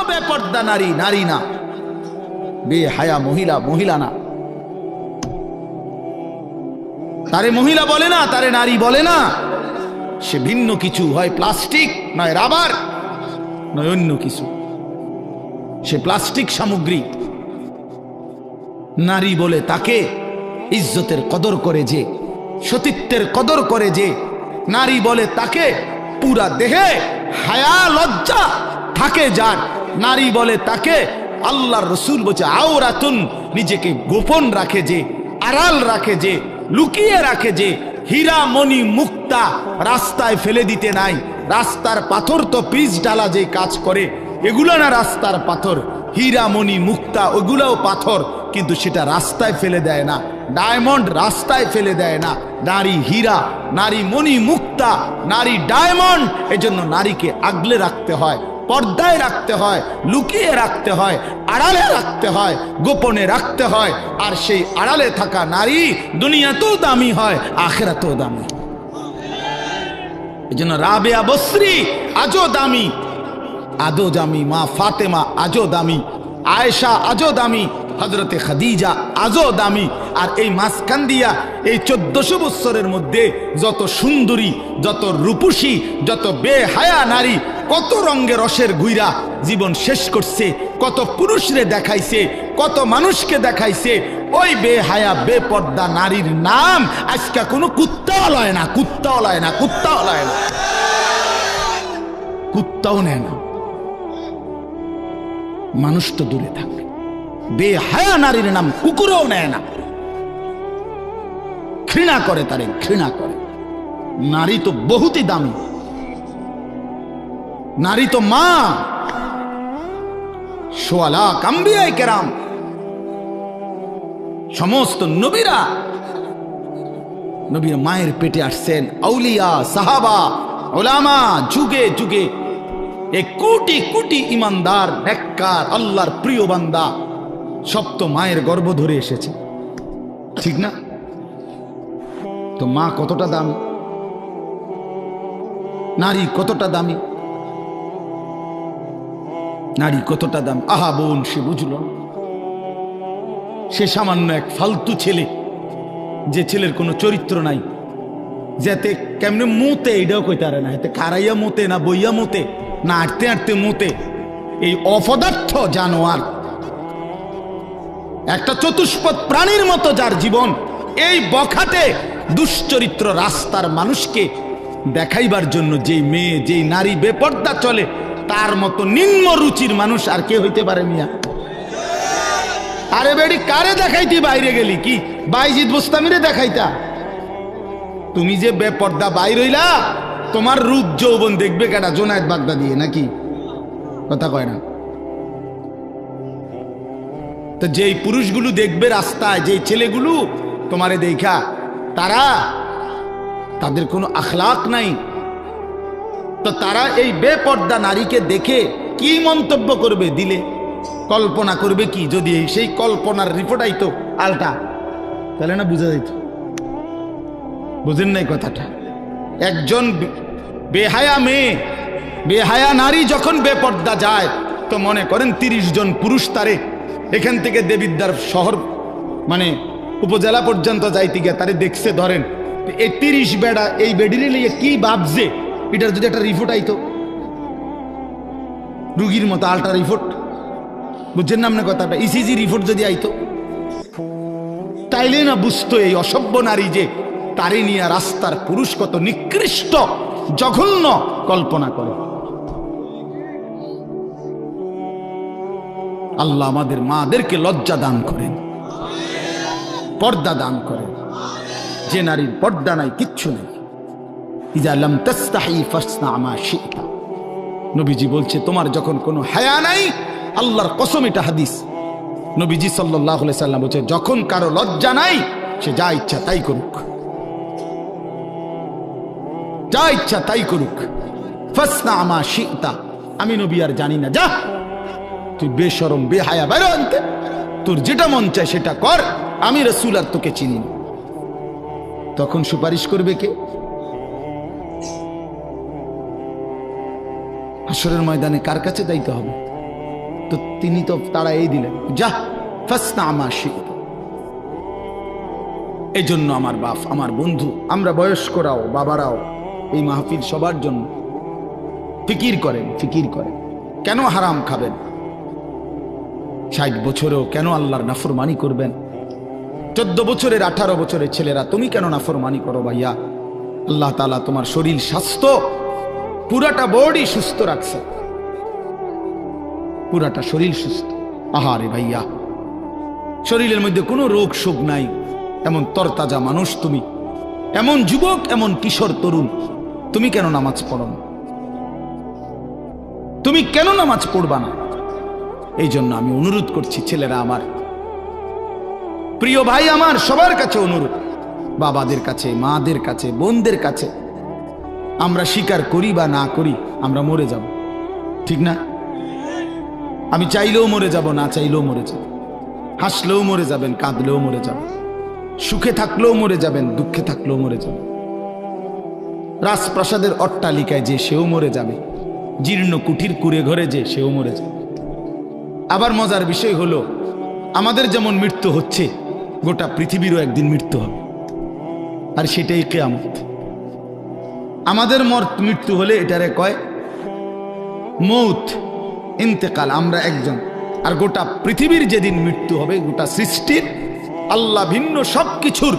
বেপর্দা নারী নারী না, বেহায়া মহিলা মহিলা না। তারে মহিলা বলে না, তারে নারী বলে না, সে ভিন্ন কিছু, হয় প্লাস্টিক, নয় রাবার, নয় অন্য কিছু, সে প্লাস্টিক সামগ্রী। নারী বলে তাকে ইজ্জতের কদর করে যে, সতীত্বের কদর করে যে। নারী বলে তাকে পুরা দেহে হায়া লজ্জা থাকে যার। নারী বলে তাকে আল্লাহর রসুল বলছে আওরাতুন, নিজেকে গোপন রাখে যে, আড়াল রাখে যে, লুকিয়ে রাখে যে। হীরা মণি মুক্তা রাস্তায় ফেলে দিতে নাই। রাস্তার পাথর তো পিচ ডালা যে কাজ করে, এগুলো না রাস্তার পাথর। হীরা মণি মুক্তা ওগুলোও পাথর, কিন্তু সেটা রাস্তায় ফেলে দেয় না। ডায়মন্ড রাস্তায় ফেলে দেয় না। নারী হীরা, নারী মণি মুক্তা, নারী ডায়মন্ড। এজন্য নারীকে আগলে রাখতে হয়, পর্দায় রাখতে হয়, লুকিয়ে রাখতে হয়, আড়ালে রাখতে হয়, গোপনে রাখতে হয়। আর সেই আড়ালে থাকা নারী দুনিয়াতেও দামি হয়, আখিরাতেও দামি। এজন্য রাবেয়া বসরি আজও দামি, আজও দামি। মা ফাতেমা আজও দামি, আয়েশা আজও দামি, হযরতে খাদিজা আজও দামি। আর এই মাঝখান দিয়া এই 1400 বছরের মধ্যে যত সুন্দরী, যত রূপসী, যত বেহায়া নারী কত রঙের রসের গুইরা জীবন শেষ করছে, কত পুরুষরে দেখাইছে, কত মানুষকে দেখাইছে। ওই বেহায়া বেপর্দা নারীর নাম আজকে কোনো কুত্তাও লয় না, কুত্তাও লয় না, কুত্তাও লয় না, কুত্তাও নেয় না। মানুষ তো দূরে থাকে, বেহায়া নারীর নাম কুকুরও নেয় না, ঘৃণা করে, তারে ঘৃণা করে। নারী তো বহুতই দামি, নারী তো মা। সোয়ালা আম্বিয়া কেরাম, সমস্ত নবীরা নবীর মায়ের পেটে আসছেন। আউলিয়া, সাহাবা, ওলামা, যুগে যুগে এক কোটি কোটি ইমানদার, নেককার, আল্লাহর প্রিয় বান্দা সব তো মায়ের গর্ভ ধরে এসেছে, ঠিক না? তো মা কতটা দামি, নারী কতটা দামি, নারী কতটা দাম। আহা বোন, সে বুঝল না। সে সামান্য এক ফালতু ছেলে, যে ছেলের কোনো চরিত্র নাই, যাতে কেমনে মোতে এটাও কইতে পারে না, এতে খারাইয়া মোতে না বইয়া মোতে না আটতে আটতে মোতে। এই অপদার্থ জানোয়ার, একটা চতুষ্পদ প্রাণীর মতো যার জীবন, এই বখাটে দুশ্চরিত্র রাস্তার মানুষকে দেখাইবার জন্য যেই মেয়ে, যেই নারী বেপর্দা চলে, তার মতো নিম্ন রুচির মানুষ আর কে হইতে পারে মিয়া? আরে বেড়ি, কারে দেখাইতি বাইরে গেলি? কি বাইজিদ বুস্তামিরে দেখাইতা? তুমি যে বেপর্দা বাইর হইলা, তোমার রূপ যৌবন দেখবে কেডা? জোনায়েদ বাগদা দিয়ে নাকি? কথা কয় না তো। যেই পুরুষগুলো দেখবে রাস্তায়, যেই ছেলেগুলো তোমারে দেখা, তাদের কোনো আখলাক নাই, তো তারা এই বেপর্দা নারীকে দেখে কি মন্তব্য করবে? দিলে কল্পনা করবে কি? যদি সেই কল্পনার রিপোর্ট আইতো আলটা, তাহলে না বুঝা যাইত। বুঝেন নাই কথাটা? একজন বেহায়া মেয়ে, বেহায়া নারী যখন বেপর্দা যায়, তো মনে করেন 30 জন পুরুষ তারে এখান থেকে দেবিদ্বার শহর মানে উপজেলা পর্যন্ত যাইতে গিয়ে তারে দেখছে। ধরেন এই 30 বেড়া এই বেডিরে লিয়ে কি ভাবছে, এটার যদি একটা রিপোর্ট আইতো, রুগীর মতো আলট্রা রিপোর্ট, বুঝছেন না আপনার কথাটা? ইসিজি রিপোর্ট যদি আইতো, তাইলে না বুঝতো এই অসভ্য নারী যে তারে নিয়ে রাস্তার পুরুষ কত নিকৃষ্ট জঘন্য কল্পনা করে। আল্লাহ আমাদের মাদেরকে লজ্জা দান করেন, পর্দা দান করেন। যে নারীর পর্দা নাই, কিচ্ছু নেই। ইজা লাম তাস্তাহি ফাসনা মা শিতা, নবীজি বলছে তোমার যখন কোনো হায়া নাই, আল্লাহর কসম, এটা হাদিস, নবীজি সাল্লাল্লাহু আলাইহি সাল্লাম বলছে যখন কারো লজ্জা নাই, সে যা ইচ্ছা তাই করুক, যা ইচ্ছা তাই করুক। ফাসনা মা শিতা, আমি নবী আর জানি না, যা তুই বেশরম বেহায়া বাইরে আনতে, তোর যেটা মন চায় সেটা কর, আমি রাসূল আর তোকে চিনি না। তখন সুপারিশ করবে কে? হাসরের ময়দানে কার কাছে যাইতে হবে? তো তিনি তো তাড়াই দিলেন, যা ফাসনা মা শি'তা। এই জন্য আমার বাপ, আমার বন্ধু, আমরা বয়স্করাও বাবারাও এই মাহফিল সবার জন্য ফিকির করেন, ফিকির করেন। কেন হারাম খাবেন? 60 বছরেও কেন আল্লাহর নাফরমানি করবেন? 14 বছরের 18 বছরের ছেলেরা তুমি কেন নাফরমানি করো ভাইয়া? আল্লাহ তাআলা তোমার শরীর স্বাস্থ্য পুরাটা বডি সুস্থ রাখছে, পুরাটা শরীর সুস্থ। আহারে ভাইয়া, শরীরের মধ্যে কোনো রোগ শোক নাই, এমন তরতাজা মানুষ তুমি, এমন যুবক, এমন কিশোর তরুণ, তুমি কেন নামাজ পড়ো না? তুমি কেন নামাজ পড়বা না? এই জন্য আমি অনুরোধ করছি, ছেলেরা আমার, প্রিয় ভাই আমার, সবার কাছে অনুরোধ, বাবাদের কাছে, মাদের কাছে, বোনদের কাছে, আমরা স্বীকার করি বা না করি, আমরা মরে যাব, ঠিক না? আমি চাইলেও মরে যাব, না চাইলেও মরে যাব। হাসলেও মরে যাবেন, কাঁদলেও মরে যাবেন, সুখে থাকলেও মরে যাবেন, দুঃখে থাকলেও মরে যাবেন। রাজপ্রাসাদের অট্টালিকায় যে সেও মরে যাবে, জীর্ণ কুঠির কুড়ে ঘরে যে সেও মরে যাবে। আবার মজার বিষয় হলো, আমাদের যেমন মৃত্যু হচ্ছে, গোটা পৃথিবীরও একদিন মৃত্যু হবে, আর সেটাই কিয়ামত। আমাদের মৃত্যু হলে এটারে কয় মৌত, ইন্তেকাল, আমরা একজন। আর গোটা পৃথিবীর যেদিন মৃত্যু হবে, গোটা সৃষ্টির, আল্লাহ ভিন্ন সব কিছুর,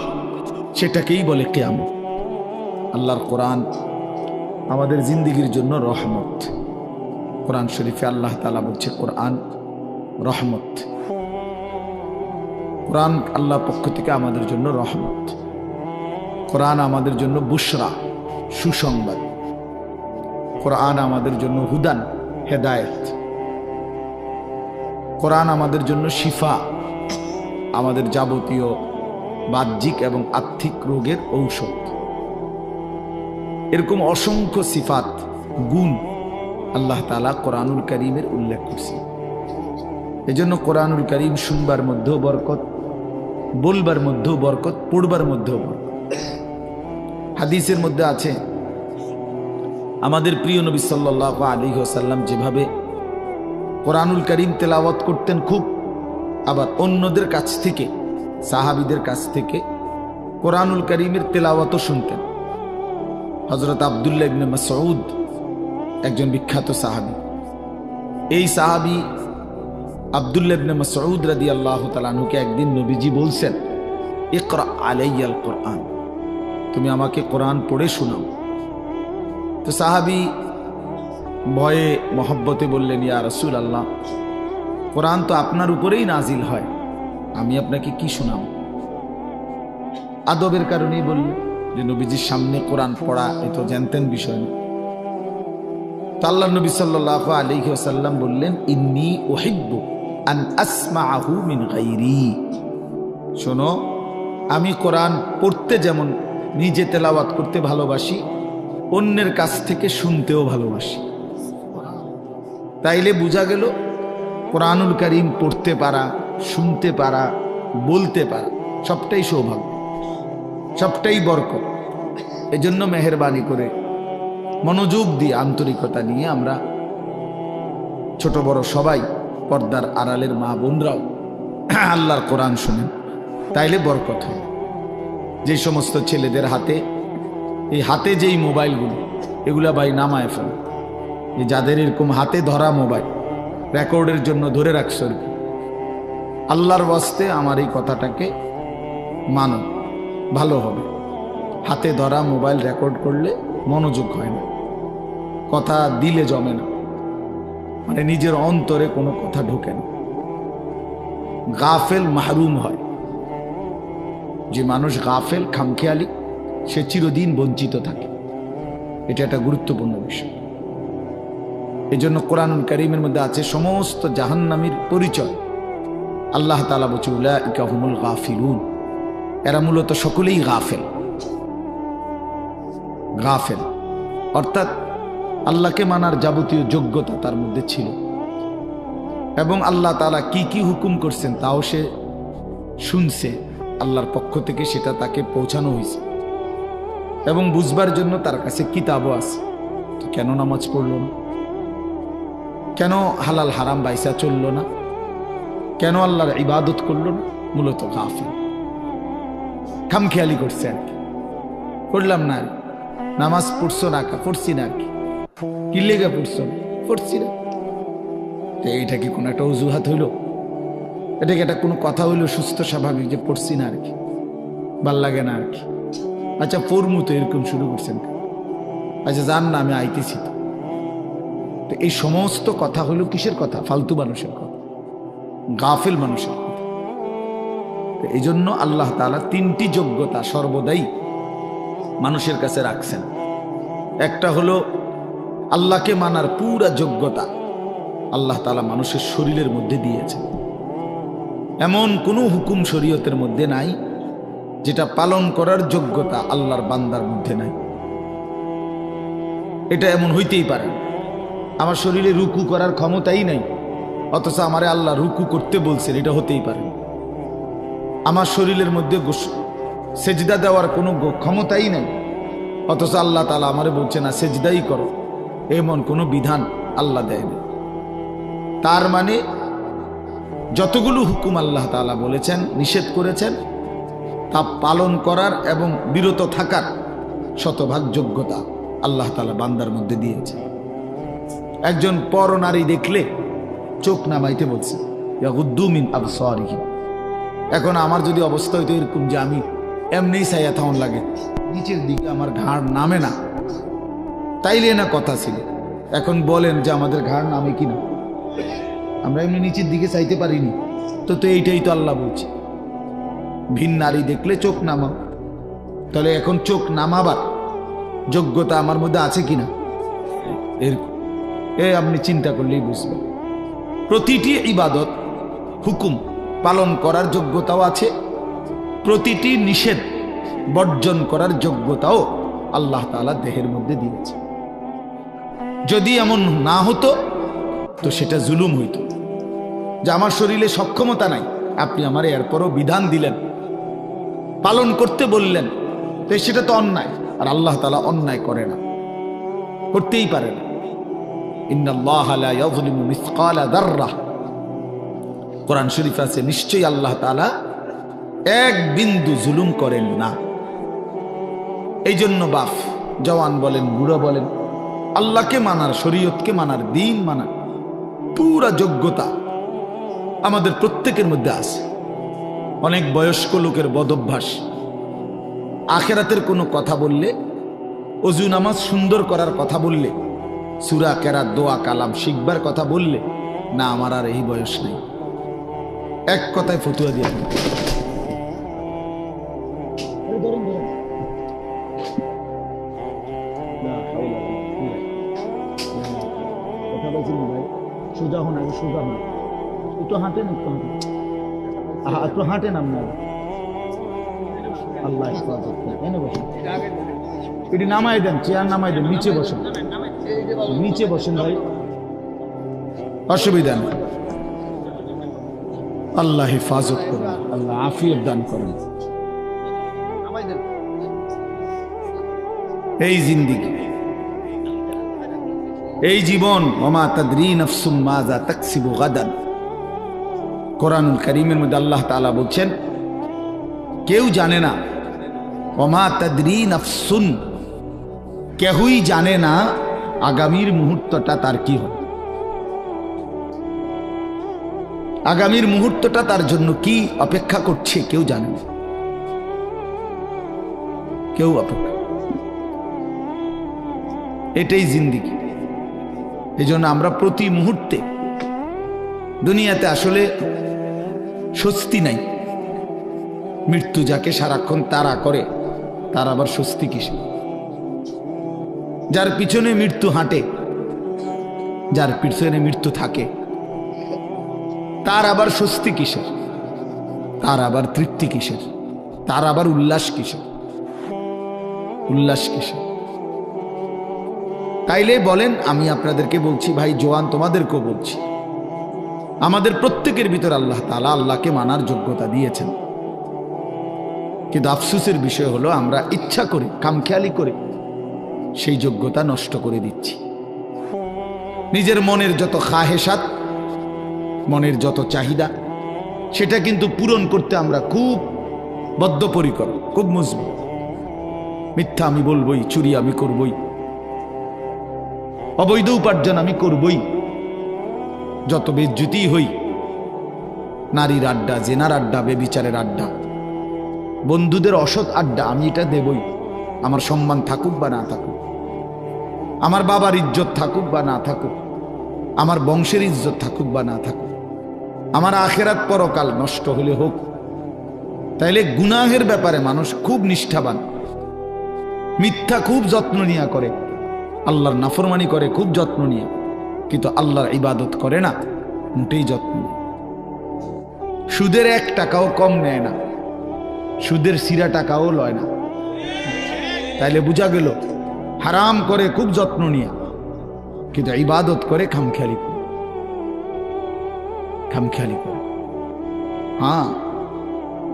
সেটাকেই বলে কিয়ামত। আল্লাহর কোরআন আমাদের জিন্দেগির জন্য রহমত। কোরআন শরীফে আল্লাহ তাআলা বলছে কোরআন রহমত। কোরআন আল্লাহর পক্ষ থেকে আমাদের জন্য রহমত। কোরআন আমাদের জন্য বুশরা, সুসংবাদ। কোরআন আমাদের জন্য হুদান, হেদায়েত। কোরআন আমাদের জন্য শিফা, আমাদের যাবতীয় বাহ্যিক এবং আর্থিক রোগের ঔষধ। এরকম অসংখ্য সিফাত, গুণ আল্লাহ তাআলা কোরআনুল কারীমের উল্লেখ করছে। এজন্য কোরআনুল কারীম শুনবার মধ্যেও বরকত, বলবার মধ্যেও বরকত, পড়বার মধ্যেও বরকত। হাদিসের মধ্যে আছে, আমাদের প্রিয় নবী সাল্লাল্লাহু আলাইহি ওয়াসাল্লাম যেভাবে কোরআনুল কারীম তেলাওয়াত করতেন খুব, আবার অন্যদের কাছ থেকে, সাহাবীদের কাছ থেকে কোরআনুল কারীমের তেলাওয়াতও শুনতেন। হযরত আব্দুল্লাহ ইবনে মাসউদ একজন বিখ্যাত সাহাবী। এই সাহাবী আব্দুল্লাহ ইবনে মাসউদ রাদিয়াল্লাহু তাআলা আনহুকে একদিন নবীজি বলছেন, ইকরা আলাইয়াল কোরআন, তুমি আমাকে কোরআন পড়ে শোনাও। তো সাহাবী ভয়ে মহব্বতে বললেন, ইয়া রাসূলুল্লাহ, কোরআন তো আপনার উপরেই নাজিল হয়, আমি আপনাকে কি শোনাবো? আদবের কারণেই বললেন, যে নবীজির সামনে কোরআন পড়া এ তো জানতেন বিষয় না। তো আল্লাহর নবী সাল্লাল্লাহু আলাইহি ওয়াসাল্লাম বললেন, ইন্নী উহিব্বু আন আসমাআহু মিন গায়রি, শোনো, আমি কোরআন পড়তে যেমন নিজে তেলাওয়াত করতে ভালোবাসি, অন্যের কাছ থেকে শুনতেও ভালোবাসি। তাইলে বোঝা গেল কোরআনুল কারীম পড়তে পারা, শুনতে পারা, বলতে পারা সবটাই সৌভাগ্য, সবটাই বরকত। এজন্য মেহেরবানি করে মনোযোগ দিয়ে, আন্তরিকতা নিয়ে আমরা ছোট বড় সবাই, পর্দার আড়ালের মা বোনরাও আল্লাহর কোরআন শুনেন, তাইলে বরকত হয়। যে সমস্ত ছেলেদের হাতে, এই হাতে যেই মোবাইলগুলো, এগুলা ভাই নামায় ফেল। এই যাদের এরকম হাতে ধরা মোবাইল রেকর্ডের জন্য ধরে রাখছ, আল্লাহর ওয়াস্তে আমার এই কথাটাকে মানো, ভালো হবে। হাতে ধরা মোবাইল রেকর্ড করলে মনোযোগ হয় না, কথা দিলে জমে না, মানে নিজের অন্তরে কোনো কথা ঢোকে না, গাফেল মাহরুম হয়। যে মানুষ গাফেল, খামখেয়ালি, সে চিরদিন বঞ্চিত থাকে। এটা একটা গুরুত্বপূর্ণ বিষয়। এই জন্য কোরআনুল কারীমের মধ্যে আছে সমস্ত জাহান্নামীর পরিচয়। আল্লাহ তাআলা বলছে, উলাইকা হুমুল গাফিলুন, এরা মূলত সকলেই গাফেল। গাফেল অর্থাৎ আল্লাহকে মানার যাবতীয় যোগ্যতা তার মধ্যে ছিল, এবং আল্লাহ তাআলা কি কি হুকুম করছেন তাও সে শুনছে, আল্লাহর পক্ষ থেকে সেটা তাকে পৌঁছানো হয়েছে, এবং বুঝবার জন্য তার কাছে কিতাবও আছে। তো কেন নামাজ পড়ল না? কেন হালাল হারাম বাইসা চললো না, কেন আল্লাহর ইবাদত করলো না? মূলত গাফিল, খামখেয়ালি করছে আর কি। করলাম না আর কি। নামাজ পড়ছো না, পড়ছি না আর কি। কি লেগে পড়ছো? পড়ছি না। এইটা কি কোনো একটা অজুহাত হইল? এটা কি একটা কোনো কথা হইলো সুস্থ স্বাভাবিক যে পড়ছি না আর কি, ভাল লাগে না আর কি? আচ্ছা পড়মু তো, এরকম শুরু করছেন। আচ্ছা জান না, আমি আইতেছি তো। তো এই সমস্ত কথা হলো কিসের কথা? ফালতু মানুষের কথা, গাফিল মানুষের কথা। তো এই জন্য আল্লাহ তাআলা তিনটি যোগ্যতা সর্বদাই মানুষের কাছে রাখছেন। একটা হলো আল্লাহকে মানার পুরা যোগ্যতা আল্লাহ তাআলা মানুষের শরীরের মধ্যে দিয়েছেন। এমন কোনো হুকুম শরীয়তের মধ্যে নাই যেটা পালন করার যোগ্যতা আল্লাহর বান্দার মধ্যে নাই। এটা এমন হইতেই পারে না। আমার শরীরে রুকু করার ক্ষমতাই নাই, অথচ আমারে আল্লাহ রুকু করতে বলছেন, এটা হতেই পারে না। আমার শরীরের মধ্যে সেজদা দেওয়ার কোনো ক্ষমতাই নাই, অথচ আল্লাহ তাআলা আমারে বলছে না সেজদাই করো, এমন কোনো বিধান আল্লাহ দেয়নি। তার মানে যতগুলো হুকুম আল্লাহ তাআলা বলেছেন, নিষেধ করেছেন, তা পালন করার এবং বিরত থাকার শতভাগ যোগ্যতা আল্লাহ তাআলা বান্দার মধ্যে দিয়েছে। একজন পর নারী দেখলে চোখ নামাইতে বলছে, ইয়াগুদ্দু মিন আবসারিহিম। এখন আমার যদি অবস্থা হইতো এরকম যে আমি এমনি চাইয়া থাউন লাগে, নিচের দিকে আমার ঘাড় নামে না, তাইলে না কথা ছিল। এখন বলেন যে আমাদের ঘাড় নামে কিনা? আমরা এমনি নিচের দিকে চাইতে পারিনি তো। তো এইটাই তো আল্লাহ বলছে, ভিন নারী দেখলে চোখ নামাও। তাহলে এখন চোখ নামাবার যোগ্যতা আমার মধ্যে আছে কিনা? এরকম আপনি চিন্তা করলেই বুঝবেন। প্রতিটি ইবাদত হুকুম পালন করার যোগ্যতাও আছে, প্রতিটি নিষেধ বর্জন করার যোগ্যতাও আল্লাহ তাআলা দেহের মধ্যে দিয়েছে। যদি এমন না হতো তো সেটা জুলুম হইতো, যে আমার শরীরে সক্ষমতা নাই, আপনি আমার এরপরও বিধান দিলেন, পালন করতে বললেন, তো সেটা তো অন্যায়। আর আল্লাহ তাআলা অন্যায় করে না, করতেই পারে না। ইন্নাল্লাহা লা ইয়াযলিমু মিসকালা যাররাহ, কোরআন শরীফ আছে, নিশ্চয়ই আল্লাহ তাআলা এক বিন্দু জুলুম করেন না। এই জন্য বাপ জওয়ান বলেন, বুড়ো বলেন, আল্লাহকে মানার, শরীয়তকে মানার, দ্বীন মানার পুরা যোগ্যতা আমাদের প্রত্যেকের মধ্যে আছে। অনেক বয়স্ক লোকের বদভ্যাস, আখিরাতের কোনো কথা বললে, ওযু নামাজ সুন্দর করার কথা বললে, সূরা কেরাত, দোয়া কালাম শিখবার কথা বললে, না আমার আর এই বয়স নেই, এক কথায় ফতুয়া দিয়ে দেন। সোজা হন, আগে সোজা হন, একটু হাঁটেন, একটু হাঁটেন আপনার। আল্লাহ এনে বসেন, এটি নামাই দেন, চেয়ার নামাই দেন, নিচে বসেন, নিচে বসেন ভাই, অসুবিধা নেই। আল্লাহ হেফাজত করেন, আল্লাহ আফিয়ত দান করেন। এই জিন্দিগি, এই জীবন, ওমা তাদরি নাফসুম মাজা তাকসিবু গাদান, কোরআনুল কারীমের মধ্যে আল্লাহ তাআলা বলছেন কেউ জানে না, ওমা তাদরি নাফসুন, কেউই জানে না আগামীর মুহূর্তটা তার কি হবে, আগামীর মুহূর্তটা তার জন্য কি অপেক্ষা করছে কেউ জানে না, কেউ অপেক্ষা। এটাই জিন্দিগি। এই জন্য আমরা প্রতি মুহূর্তে, দুনিয়াতে আসলে স্বস্তি নাই। মৃত্যু যাকে সারাক্ষণ তাড়া করে তার আবার স্বস্তি কিসে? যার পিছনে মৃত্যু হাঁটে, যার পিছনে মৃত্যু থাকে, তার আবার স্বস্তি কিসের? তার আবার তৃপ্তি কিসের? তার আবার উল্লাস কিসের? উল্লাস কিসের? তাইলে বলেন, আমি আপনাদেরকে বলছি ভাই, জওয়ান তোমাদেরকেও বলছি, আমাদের প্রত্যেকের ভিতর আল্লাহ তাআলা আল্লাহকে মানার যোগ্যতা দিয়েছেন। কিন্তু আফসোসের বিষয় হলো আমরা ইচ্ছা করে, খামখেয়ালি করে সেই যোগ্যতা নষ্ট করে দিচ্ছি। নিজের মনের যত খাহেসাত, মনের যত চাহিদা, সেটা কিন্তু পূরণ করতে আমরা খুব বদ্ধপরিকর, খুব মজবুত। মিথ্যা আমি বলবই, চুরি আমি করবই, অবৈধ উপার্জন আমি করবই, যত বেজ্জুতি হই, নারীর আড্ডা, জেনার আড্ডা, বেবিচারের আড্ডা, বন্ধুদের অসৎ আড্ডা, আমি এটা দেবই। আমার সম্মান থাকুক বা না থাকুক, আমার বাবার ইজ্জত থাকুক বা না থাকুক, আমার বংশের ইজ্জত থাকুক বা না থাকুক, আমার আখেরাত পরকাল নষ্ট হলে হোক। তাইলে গুনাহের ব্যাপারে মানুষ খুব নিষ্ঠাবান, মিথ্যা খুব যত্ন নিয়ে করে, আল্লাহর নাফরমানি করে খুব যত্ন নিয়ে, কিন্তু আল্লাহর ইবাদত করে না, মোটেই যত্ন নেই। সুদের 1 টাকাও কম নেয় না, সুদের সিরা টাকাও লয় না। তাইলে বোঝা গেল হারাম করে খুব যত্ন নিয়ে, কিন্তু ইবাদত করে খামখেয়ালি করে, খামখেয়ালি করে। হ্যাঁ,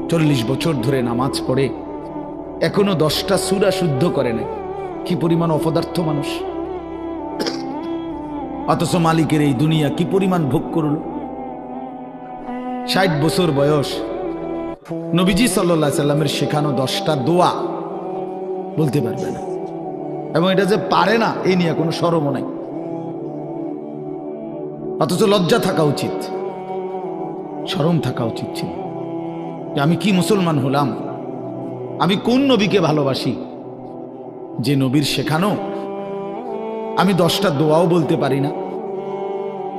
40 বছর ধরে নামাজ পড়ে এখনো 10টা সূরা শুদ্ধ করে নাই। কি পরিমাণ অপদার্থ মানুষ! অথচ মালিকের এই দুনিয়া কি পরিমাণ ভোগ করল। 60 বছর বয়স, নবীজি সাল্লাল্লাহু আলাইহি সাল্লামের শেখানো 10টা দোয়া বলতে পারবে না, এবং এটা যে পারে না এই নিয়ে কোনো শরমও নাই। অথচ লজ্জা থাকা উচিত, শরম থাকা উচিত ছিল যে আমি কি মুসলমান হলাম, আমি কোন নবীকে ভালোবাসি যে নবীর শেখানো আমি 10টা দোয়াও বলতে পারি না।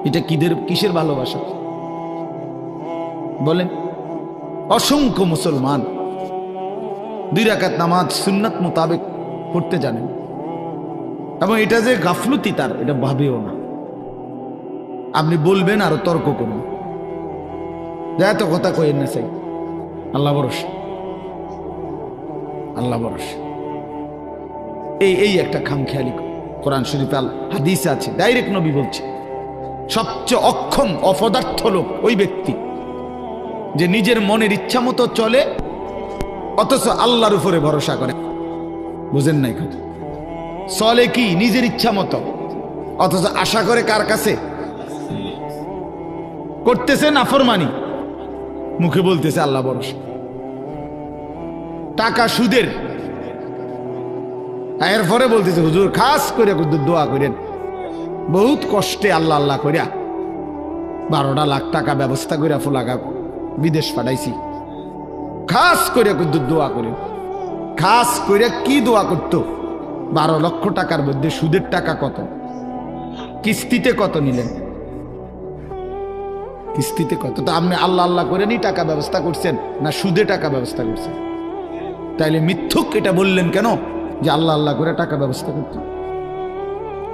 এটা কিসের ভালোবাসা বলেন? অসংখ্য মুসলমান 2 রাকাত নামাজ সুন্নাত মোতাবেক পড়তে জানেন, এবং এটা যে গাফলতি তার, এটা ভাবেও না। আপনি বলবেন আরো তর্ক করুন, যা এত কথা কইেন না, চাই আল্লাহ ভরসা, আল্লাহ ভরসা। এই একটা খামখেয়ালি। কোরআন শরীফে হাদিসে আছে, ডাইরেক্ট নবী বলছে, সবচেয়ে অক্ষম অপদার্থ লোক ওই ব্যক্তি যে নিজের মনের ইচ্ছা মতো চলে অথচ আল্লাহর উপরে ভরসা করে। বুঝেন নাই কথা? চলে কি নিজের ইচ্ছা মতো, অথচ আশা করে কার কাছে? করতেছে নাফরমানি, মুখে বলতেছে আল্লাহ ভরসা। টাকা সুদের, এরপরে বলতেছে হুজুর খাস করে দোয়া করেন, বহুত কষ্টে আল্লাহ আল্লাহ করিয়া 12টা লাখ টাকা ব্যবস্থা করিয়া ফুলাগা বিদেশ পাঠাইছি, খাস করে দোয়া করেন। খাস করে কি দোয়া করতো? 12 লক্ষ টাকার মধ্যে সুদের টাকা কত, কিস্তিতে কত নিলেন, কিস্তিতে কত? তো আপনি আল্লাহ আল্লাহ করে নি টাকা ব্যবস্থা করছেন না সুদে টাকা ব্যবস্থা করছেন? তাইলে মিথ্যুক এটা বললেন কেন যে আল্লাহ আল্লাহ করে টাকা ব্যবস্থা করত?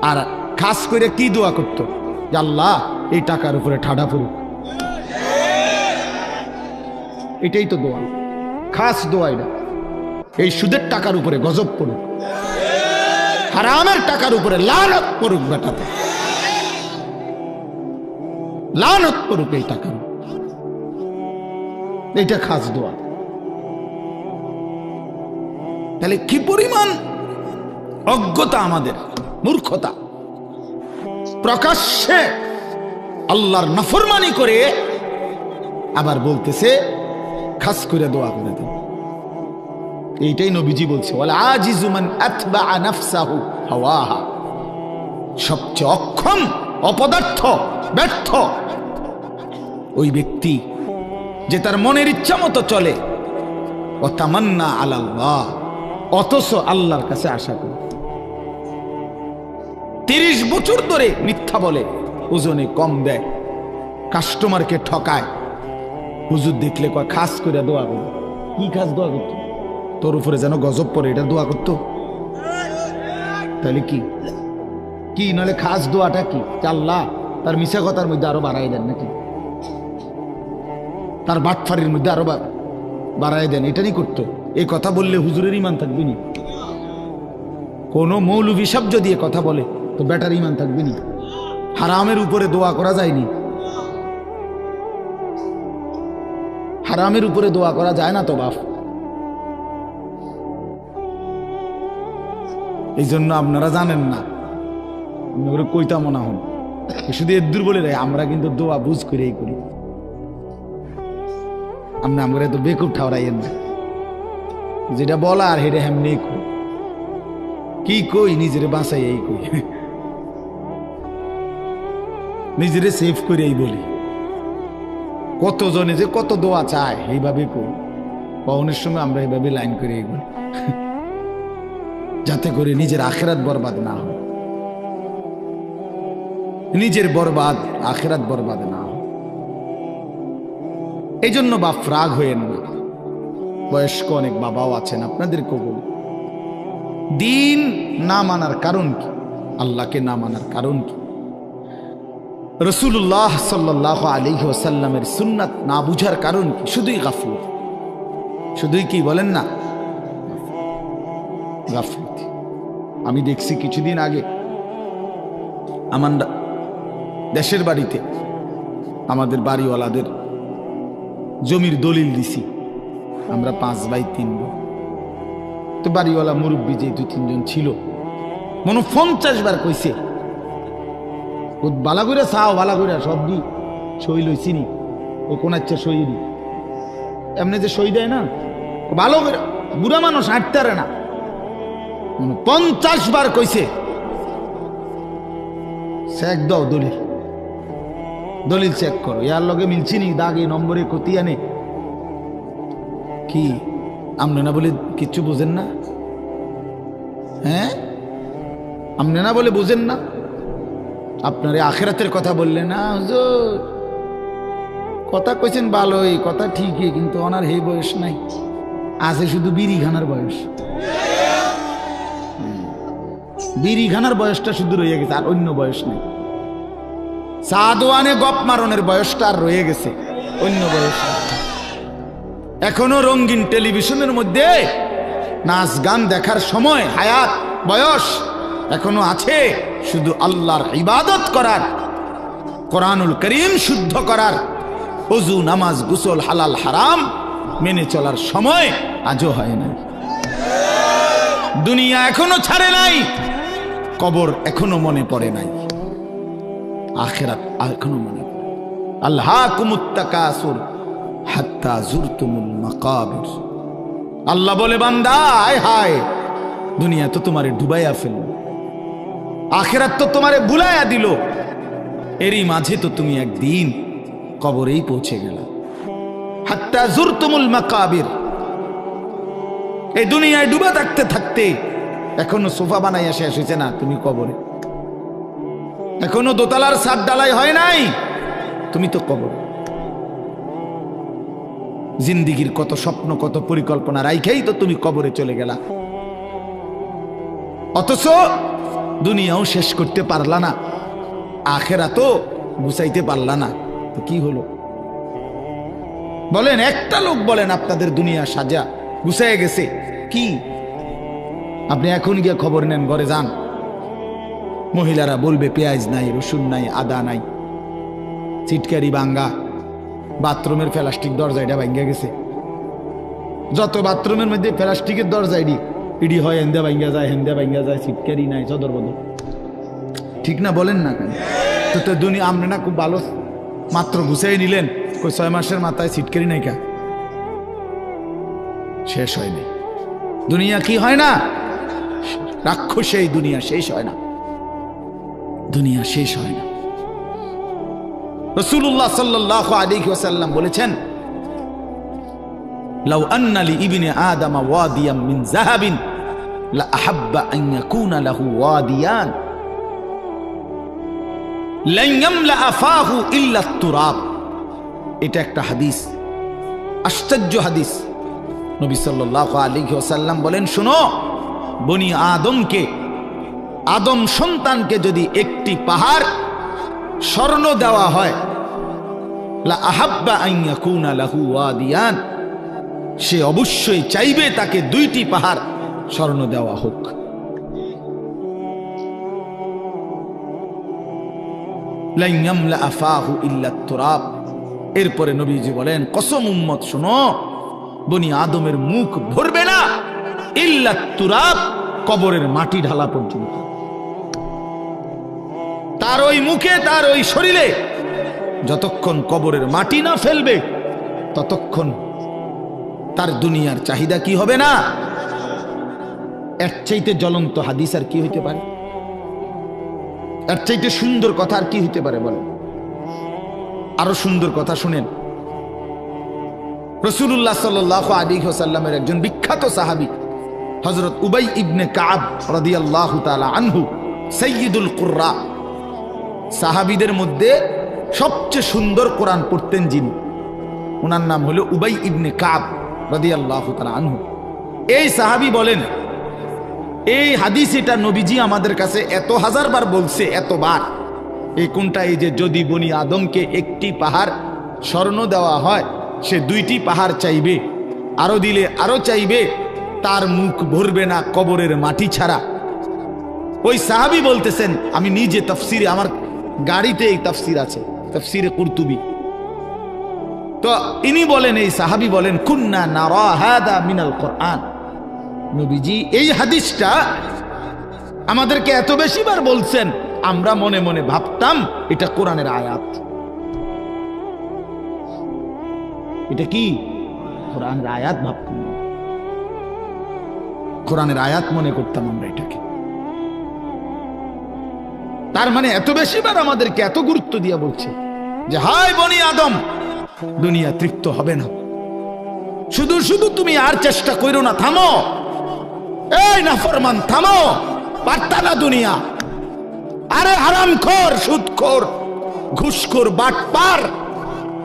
আর খাস করে কি দোয়া করতো? যে আল্লাহ এই টাকার উপরে ঠাডা পড়ুক। এটাই তো দোয়া, খাস দোয়া এটা। এই সুদের টাকার উপরে গজব পড়ুক, হারামের টাকার উপরে লানত পড়ুক, বেটা লানত পড়ুক এই টাকার। এইটা খাস দোয়া। তাহলে কি পরিমাণ অজ্ঞতা আমাদের, মূর্খতা! প্রকাশ্যে আল্লাহর নাফরমানি করে আবার বলতেছে খাস করে দোয়া করে দেন। এইটাই নবীজি বলছে, ওয়াল আজিজু মান আতবা নাফসাহু হাওয়াহা। সবচেয়ে অক্ষম, অপদার্থ, ব্যর্থ ওই ব্যক্তি যে তার মনের ইচ্ছা মতো চলে, ও তামান্না আলাল্লাহ, অথচ আল্লাহর কাছে আশা করে। 30 বছর ধরে মিথ্যা বলে, ওজনে কম দেয়, কাস্টমারকে ঠকায়। হুজুর দেখলে কয় খাস করে দোয়া করে। কি খাস দোয়া করতো? তোর উপরে যেন গজব পড়ে, এটা দোয়া করতো? তাহলে কি কি নাহলে খাস দোয়াটা কি? আল্লাহ তার মিশা কথার মধ্যে আরো বাড়াই দেন নাকি, তার বাটফারির মধ্যে আরো বাড়াই দেন, এটাই করতো? এই কথা বললে হুজুরের ইমান থাকবে নি? কোন মৌলভী সাহেব যদি এ কথা বলে তো বেটার ইমান থাকবে নি? হারামের উপরে দোয়া করা যায়নি, হারামের উপরে দোয়া করা যায় না তো বাপ। এই জন্য আপনারা জানেন না, কইতা মনে হন শুধু এদুর বলে দেয়, আমরা কিন্তু দোয়া বুঝ করেই করি। আমরা তো বেকুব ঠাওরাইয়েন না, যেটা বলা আর হেটা হেমনি কই, কি কই নিজের বাঁচাই এই কই, নিজেরে সেভ করে এই বলি। কতজনে যে কত দোয়া চায় এইভাবে কই, পাওনের সময় আমরা এইভাবে লাইন করে এই বলি, যাতে করে নিজের আখেরাত বরবাদ না হয়, নিজের বরবাদ আখেরাত বরবাদ না হয়। এই জন্য বাপ রাগ হয়েন না, বয়স্ক অনেক বাবাও আছেন, আপনাদেরকে বলি, দিন না মানার কারণ কি, আল্লাহকে না মানার কারণ কি, রাসূলুল্লাহ সাল্লাল্লাহু আলাইহি ওয়াসাল্লামের সুন্নাত না বুঝার কারণ কি? শুধুই গাফলতি, শুধুই কি বলেন না, গাফলতি। আমি দেখছি কিছুদিন আগে আমার দেশের বাড়িতে আমাদের বাড়িওয়ালাদের জমির দলিল দিছি, আমরা 5 ভাই 3 বোন। তো বাড়িওয়ালা মুরব্বী যে 2-3 জন ছিল, মনে 50 বার কইছে, বালা করে চাও, বালা করে সব দি সই লইছি নি, ও কোন আচ্ছা সই নি, এমনি যে সই দেয় না ভালো করে, বুড়া মানুষ হাঁটতে পারে না, 50 বার কইছে চেক দাও, দলিল দলিল চেক করো, ইয়ার লগে মিলছি নি, দাগে নম্বরে কতি আনে কি, আমনে না বলে কিচ্ছু বুঝেন না? হ্যাঁ, আমনে না বলে বুঝেন না? আপনারে আখেরাতের কথা বললেন না, হুজুর কথা কইছেন ভালোই, কথা ঠিকই, কিন্তু ওনার এই বয়স নাই, আছে শুধু বিড়ি খানার বয়স, বিড়ি খানার বয়সটা শুধু রয়ে গেছে, আর অন্য বয়স নেই। সাদওয়ানে গপ মারনের বয়সটা আর রয়ে গেছে, অন্য বয়স। এখনো রঙিন টেলিভিশনের মধ্যে নাচ গান দেখার সময়, হায়াত বয়স এখনো আছে, শুধু আল্লাহর ইবাদত করার, কোরআনুল করিম শুদ্ধ করার, ওযু নামাজ গোসল হালাল হারাম মেনে চলার সময় আজও হয় না। দুনিয়া এখনো ছাড়ে নাই, কবর এখনো মনে পড়ে নাই, আখিরাত এখনো মনে পড়ে। আল্লাহকুমুত তাকাসুর হাত্তা জুরতুমুল মাকাবির। আল্লাহ বলে, বান্দা আয় হায়, দুনিয়া তো তোমারে ডুবাইয়া ফেলল, আখিরাত তো তোমারে বুলাইয়া দিল, এরই মাঝে তো তুমি একদিন কবরেই পৌঁছে গেল। হাত্তা জুরতুমুল মাকাবির। এই দুনিয়ায় ডুবে থাকতে থাকতে এখনো সোফা বানাইয়া শেষ হয়েছে না, তুমি কবরে। এখনো দোতলার ছাদ ডালাই হয় নাই, তুমি তো কবর। জিন্দিগির কত স্বপ্ন, কত পরিকল্পনা রাইখেই তো তুমি কবরে চলে গেলা, অথচ দুনিয়াও শেষ করতে পারলা না, আখিরাতও গুছাইতে পারলা না, তো কি হলো বলেন? একটা লোক বলেন আপনাদের দুনিয়া সাজা গুছাইয়া গেছে কি? আপনি এখন গিয়ে খবর নেন, ঘরে যান, মহিলারা বলবে পেঁয়াজ নাই, রসুন নাই, আদা নাই, চিটকারি ভাঙ্গা, বাথরুমের প্লাস্টিক দরজাটা ভাঙ্গা গেছে, যত বাথরুমের মধ্যে প্লাস্টিকের দরজা ইডি হয়, হেন্দা ভাঙ্গা যায়, হেন্দা ভাঙ্গা যায়, চিটকারি নাই, চদর বদল, ঠিক না বলেন না কেন? তো দুনিয়া আপনি না খুব ভালো মাত্র গুছাই নিলেন, 6 মাসের মাথায় চিটকারি নাই, কা শেষ হয়নি। দুনিয়া কি হয় না, রাক্ষসে এই দুনিয়া শেষ হয় না, দুনিয়া শেষ হয় না। রাসূলুল্লাহ সাল্লাল্লাহু আলাইহি ওয়াসাল্লাম বলেছেন, লাউ আন্না লি ইবনে আদম ওয়াদিয়াম মিন যাহাবিন লা আহাব্বা আন ইয়াকুনা লাহু ওয়াদিয়ান লান ইয়ামলা আফাহু ইল্লা তুরাব। এটা একটা হাদিস, আশ্চর্য হাদিস। নবী সাল্লাল্লাহু আলাইহি ওয়াসাল্লাম বলেন, শুনো, বনি আদমকে, আদম সন্তানকে যদি একটি পাহাড় স্বর্ণ দেওয়া হয়, লা আহাব্বা আন ইয়াকুনা লাহু ওয়াদিয়ান, সে অবশ্যই চাইবে তাকে 2টি পাহাড় স্বর্ণ দেওয়া হোক। লা ইয়ামলা আফাহু ইল্লা তুরাব। এরপরে নবীজি বলেন, কসম উম্মত শোনো, বনি আদমের মুখ ভরবে না ইল্লা তুরাব, কবরের মাটি ঢালা পর্যন্ত। তার ওই মুখে, তার ওই শরীরে যতক্ষণ কবরের মাটি না ফেলবে ততক্ষণ তার দুনিয়ার চাহিদা কি হবে না। এর চাইতে জ্বলন্ত হাদিস আর কি হইতে পারে? এর চাইতে সুন্দর কথা আর কি হইতে পারে বলেন? আরো সুন্দর কথা শুনেন। রাসূলুল্লাহ সাল্লাল্লাহু আলাইহি ওয়াসাল্লামের একজন বিখ্যাত সাহাবী হযরত উবাই ইবনে কাব রাদিয়াল্লাহু তাআলা আনহু, সাইয়্যিদুল কুররা, সাহাবীদের মধ্যে সবচেয়ে সুন্দর কোরআন পড়তেন যিনি, ওনার নাম হলো উবাই ইবনে কাব রাদিয়াল্লাহু তাআলা আনহু। এই সাহাবী বলেন, এই হাদিস এটা নবীজি আমাদের কাছে এত হাজারবার বলছে, এতবার। এই কোনটা? এই যে যদি বনি আদমকে একটি পাহাড় স্বর্ণ দেওয়া হয়, সে 2টি পাহাড় চাইবে, আরো দিলে আরো চাইবে, তার মুখ ভরবে না কবরের মাটি ছাড়া। ওই সাহাবী বলতেছেন, আমি নিজে তাফসিরে, আমার গাড়িতে এই তাফসির আছে, তাফসিরে কুরতুবী। তো ইনি বলেন, এই সাহাবী বলেন, কুন্না নারা হাদা মিনাল কোরআন। নবীজি এই হাদিসটা আমাদেরকে এত বেশিবার বলছেন, আমরা মনে মনে ভাবতাম এটা কোরআনের আয়াত। এটা কি? কোরআনের আয়াত ভাবতাম, কোরআনের আয়াত মনে করতাম আমরা এটাকে। তার মানে এত বেশিবার আমাদেরকে এত গুরুত্ব দিয়ে বলছে যে হায় বনি আদম, দুনিয়া তৃপ্ত হবে না, শুধু শুধু তুমি আর চেষ্টা করো না, থামো, এই নাফরমান থামো, পারতা না দুনিয়া। আরে হারামখোর, সুদখোর, ঘুষখোর, বাটপার,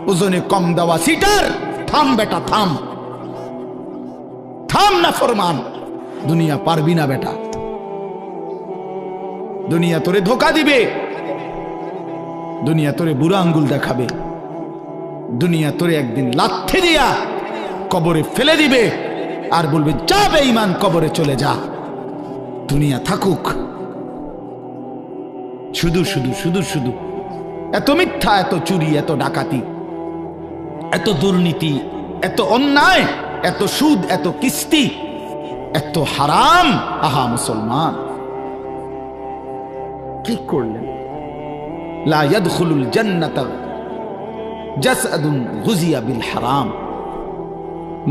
ওজনে কম দেওয়া সিটার, থাম বেটা থাম, থাম নাফরমান, দুনিয়া পারবি না বেটা। দুনিয়া তোরে ধোকা দিবে, দুনিয়া তোরে বুড়া আঙ্গুল দেখাবে, দুনিয়া তোরে একদিন লাথি দিয়া কবরে ফেলে দিবে আর বলবে যা বেঈমান, কবরে চলে যা, দুনিয়া থাকুক। শুধু শুধু শুধু শুধু এত মিথ্যা, এত চুরি, এত ডাকাতি, এত দুর্নীতি, এত অন্যায়, এত সুদ, এত কিস্তি, এত হারাম। আহা মুসলমান, কি করলেন? লা ইয়াদখুলুল জান্নাতা জাসাদুন গুজিয়া বিল হারাম।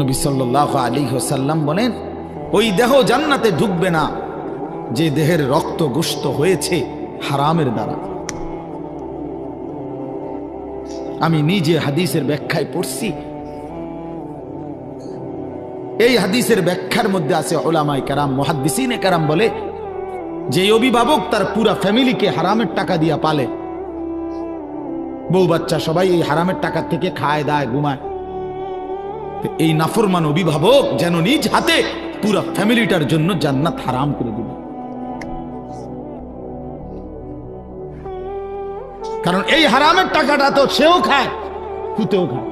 নবী সাল্লাল্লাহু আলাইহি ওয়াসাল্লাম বলেন, ওই দেহ জান্নাতে ঢুকবে না যে দেহের রক্ত গোশত হয়েছে হারামের দ্বারা। আমি নিজে হাদিসের ব্যাখ্যায় পড়ছি, এই হাদিসের ব্যাখ্যার মধ্যে আছে উলামায়ে কেরাম, মুহাদ্দিসিনে কেরাম বলে, যে অভিভাবক তার পুরা ফ্যামিলিকে হারামের টাকা দিয়া পালে, বউ বাচ্চা সবাই এই হারামের টাকা থেকে খায় দায় ঘুমায়, এই নাফরমান অভিভাবক যেন নিজ হাতে পুরা ফ্যামিলিটার জন্য জান্নাত হারাম করে দিবে। কারণ এই হারামের টাকাটা তো সেও খায়, পুতেও খায়,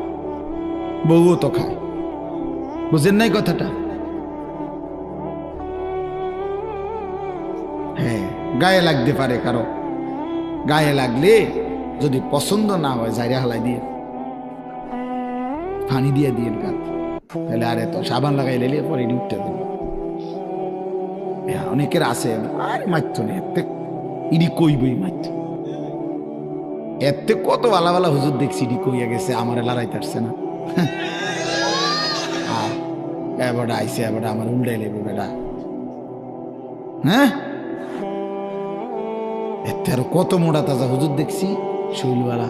বউও তো খায়। বুঝেন নাই কথাটা? হ্যাঁ, গায়ে লাগতে পারে কারো, গায়ে লাগলে যদি পছন্দ না হয় জাইরা হালাই দিয়ে, পানি দিয়ে দিয়ে গাত, তাহলে আরে তো সাবান লাগাই লেলে পরে উঠতে দেবে। অনেকের আছে আর মারত না, এতে ইডি কইবই মারত, এতে কত ভালা ভালা হুজুর দেখছি ইডি কইয়া গেছে, আমারে লড়াইতে আসছে না। এবারটা আইসে, এবারটা আমার উল্টাই লেবে বেটা। হ্যাঁ, এতে আরো কত মোটা তাজা হুজুর দেখছি, শৈলওয়ালা।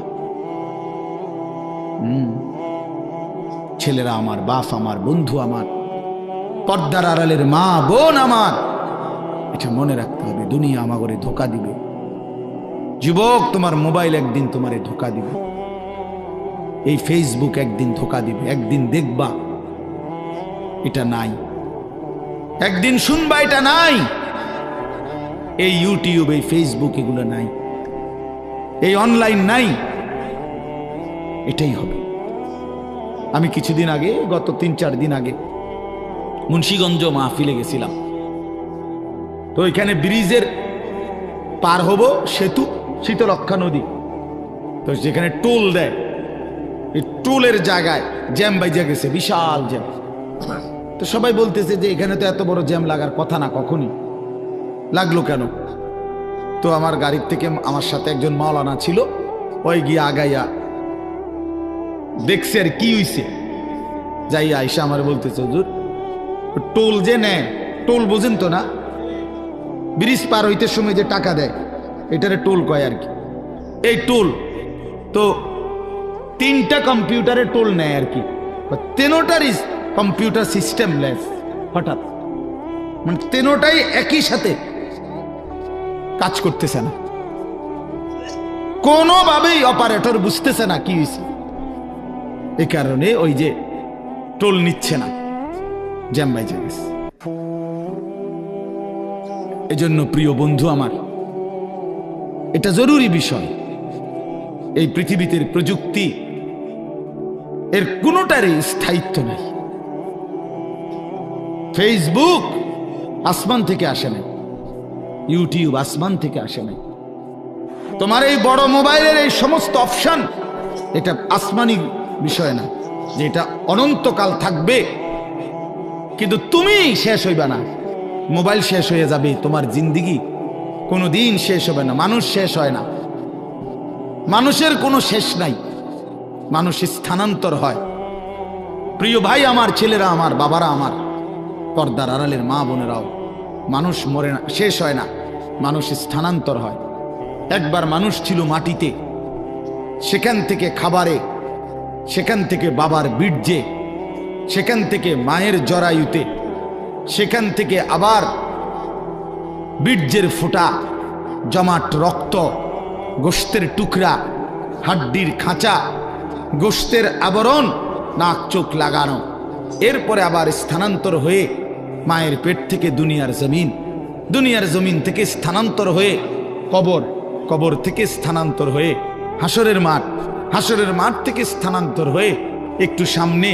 ছেলেরা আমার, বাপ আমার, বন্ধু আমার, পর্দার আড়ালের মা বোন আমার, এটা মনে রাখতে হবে, দুনিয়া আমাকে ধোকা দিবে। যুবক, তোমার মোবাইল একদিন তোমারে ধোকা দিবে, এই ফেসবুক একদিন ধোকা দিবে। একদিন দেখবা এটা নাই, একদিন শুনবা এটা নাই, এই ইউটিউব, এই ফেসবুক, এগুলো নাই, এই অনলাইন নাই, এটাই হবে। আমি কিছুদিন আগে, গত 3-4 দিন আগে মুন্সিগঞ্জ মাহফিলে গেছিলাম। তো ওইখানে ব্রিজের পার হব, সেতু, শীতলক্ষা নদী, তো যেখানে টোল দেয়, এই টোলের জায়গায় জ্যাম বাইজা গেছে, বিশাল জ্যাম। তো সবাই বলতেছে যে এখানে তো এত বড় জ্যাম লাগার কথা না, কখনই লাগলো কেন? তো আমার গাড়ির থেকে আমার সাথে একজন মাওলানা ছিল, ওই গিয়া আগাইয়া দেখছে আর কি হইছে, যাই আইসা আমার বলতেছে হুজুর টোল যে নেয়, টোল বোঝেন তো না, ব্রিজ পার হইতে সময় যে টাকা দেয় এটারে টোল কয় আর কি। এই টোল তো 3টা কম্পিউটারে টোল নেয় আর কি, তেনোটারই কম্পিউটার সিস্টেম লেস, হঠাৎ মানে তেনোটাই একই সাথে কাজ করতেছে না, কোনোভাবেই অপারেটর বুঝতেছে না কি হয়েছে। এই কারণে ওই যে টোল নিচ্ছে না, জ্যাম বাইজে গেছে। এজন্য প্রিয় বন্ধু আমার, এটা জরুরি বিষয়। এই পৃথিবীতে প্রযুক্তি এর কোনোটারই স্থায়িত্ব নাই। ফেসবুক আসমান থেকে আসে নাই, ইউটিউব আসমান থেকে আসে নাই, তোমার এই বড় মোবাইলের এই সমস্ত অপশন এটা আসমানি বিষয় না যে এটা অনন্তকাল থাকবে। কিন্তু তুমি শেষ হইবা না, মোবাইল শেষ হয়ে যাবে, তোমার জিন্দিগি কোনোদিন শেষ হবে না। মানুষ শেষ হয় না, মানুষের কোনো শেষ নাই, মানুষ স্থানান্তর হয়। প্রিয় ভাই আমার, ছেলেরা আমার, বাবারা আমার, পর্দার আড়ালের মা বোনেরাও, মানুষ মরে না, শেষ হয় না, মানুষ স্থানান্তর হয়। একবার মানুষ ছিল মাটিতে, সেখান থেকে খাবারে, সেখান থেকে বাবার বীর্যে, সেখান থেকে মায়ের জরায়ুতে, সেখান থেকে আবার বীর্যের ফোঁটা, জমাট রক্ত, গোশতের টুকরা, হাড্ডির খাঁচা, গোশতের আবরণ, নাক চোখ লাগানো, এরপরে আবার স্থানান্তর হয়ে মায়ের পেট থেকে দুনিয়ার জমিন, দুনিয়ার জমিন থেকে স্থানান্তর হয়ে কবর, কবর থেকে স্থানান্তর হয়ে হাসরের মাঠ, হাসরের মাঠ থেকে স্থানান্তর হয়ে একটু সামনে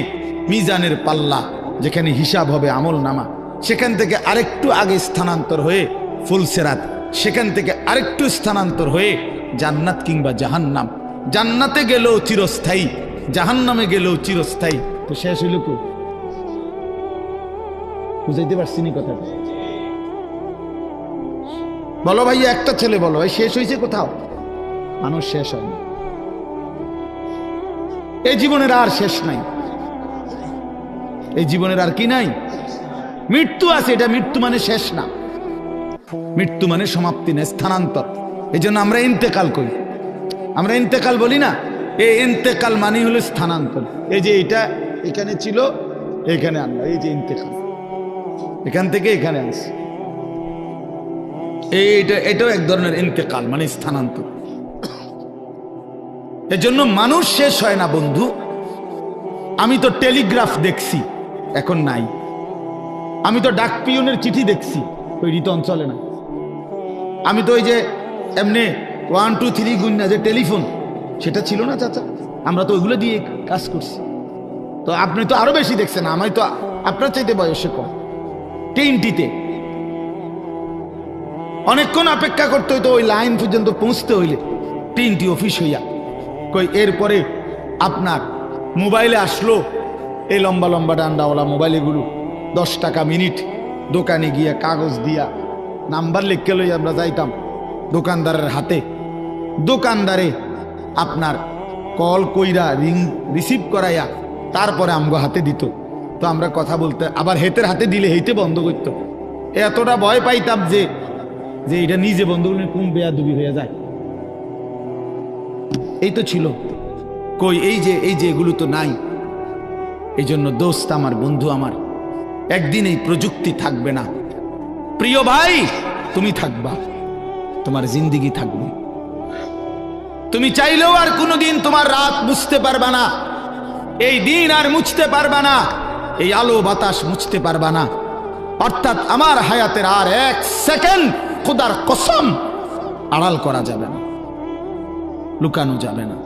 মিজানের পাল্লা, যেখানে হিসাব হবে আমল নামা, সেখান থেকে আরেকটু আগে স্থানান্তর হয়ে ফুলসেরাত, সেখান থেকে আরেকটু স্থানান্তর হয়ে জান্নাত কিংবা জাহান্নাম। জান্নাতে গেলেও চিরস্থায়ী, জাহান্নামে গেলেও চিরস্থায়ী। তো শেষ হইল কো? বুঝাইতে পারছি নি কথা? বলো ভাই, একটা ছেলে বলো ভাই, শেষ হয়েছে কোথাও? মানুষ শেষ হয় না, এই জীবনের আর শেষ নাই, এই জীবনের আর কি নাই? মৃত্যু আছে, এটা মৃত্যু মানে শেষ না, মৃত্যু মানে সমাপ্তি না, স্থানান্তর। এই জন্য আমরা ইন্তেকাল করি, আমরা ইন্তেকাল বলি না, এই ইন্তেকাল মানে হলো স্থানান্তর। এই যে এটা এখানে ছিল, এখানে আনলো, এই যে ইন্তেকাল, এখান থেকে এখানে আসে, এটাও এক ধরনের ইন্তেকাল মানে স্থানান্তর। এজন্য মানুষ শেষ হয় না বন্ধু। আমি তো টেলিগ্রাফ দেখছি, এখন নাই। আমি তো ডাক পিয়নের চিঠি দেখছি, ওই রিতন চলে না। আমি তো ওই যে এমনি 1 2 3 গুণনা যে টেলিফোন, সেটা ছিল না চাচা, আমরা তো ওইগুলো দিয়ে কাজ করছি। তো আপনি তো আরো বেশি দেখছেন, আমি তো আপনার চাইতে বয়সে কম। ট্রেনটিতে অনেকক্ষণ অপেক্ষা করতে হইতো, ওই লাইন পর্যন্ত পৌঁছতে হইলে, ট্রেনটি অফিস হইয়া কই। এরপরে আপনার মোবাইলে আসলো এই লম্বা লম্বা ডান্ডাওয়ালা মোবাইলগুলো, 10 টাকা মিনিট। দোকানে গিয়া কাগজ দিয়া নাম্বার লিখে লই আমরা যাইতাম দোকানদারের হাতে, দোকানদারে আপনার কল কইরা রিং রিসিভ করাইয়া তারপরে আমগো হাতে দিত। তো আমরা কথা বলতে, আবার হেতের হাতে দিলে হেইতে বন্ধ করতো। এতটা ভয় পাইতাম যে এটা নিজে বন্ধ করলে কোন বেয়াদবি হয়ে যায়। এই তো ছিল কই, এই যে এগুলো তো নাই। এই জন্য দোস্ত আমার, বন্ধু আমার, একদিন এই প্রযুক্তি থাকবে না। প্রিয় ভাই, তুমি থাকবা, তোমার জিন্দিগি থাকবে। তুমি চাইলেও আর কোনোদিন তোমার রাত মুছতে পারবা না, এই দিন আর মুছতে পারবা না, এই আলো বাতাস মুছতে পারবা না। অর্থাৎ আমার হায়াতের আর 1 সেকেন্ড খোদার কসম আড়াল করা যাবে না, লুকানো যাবে না।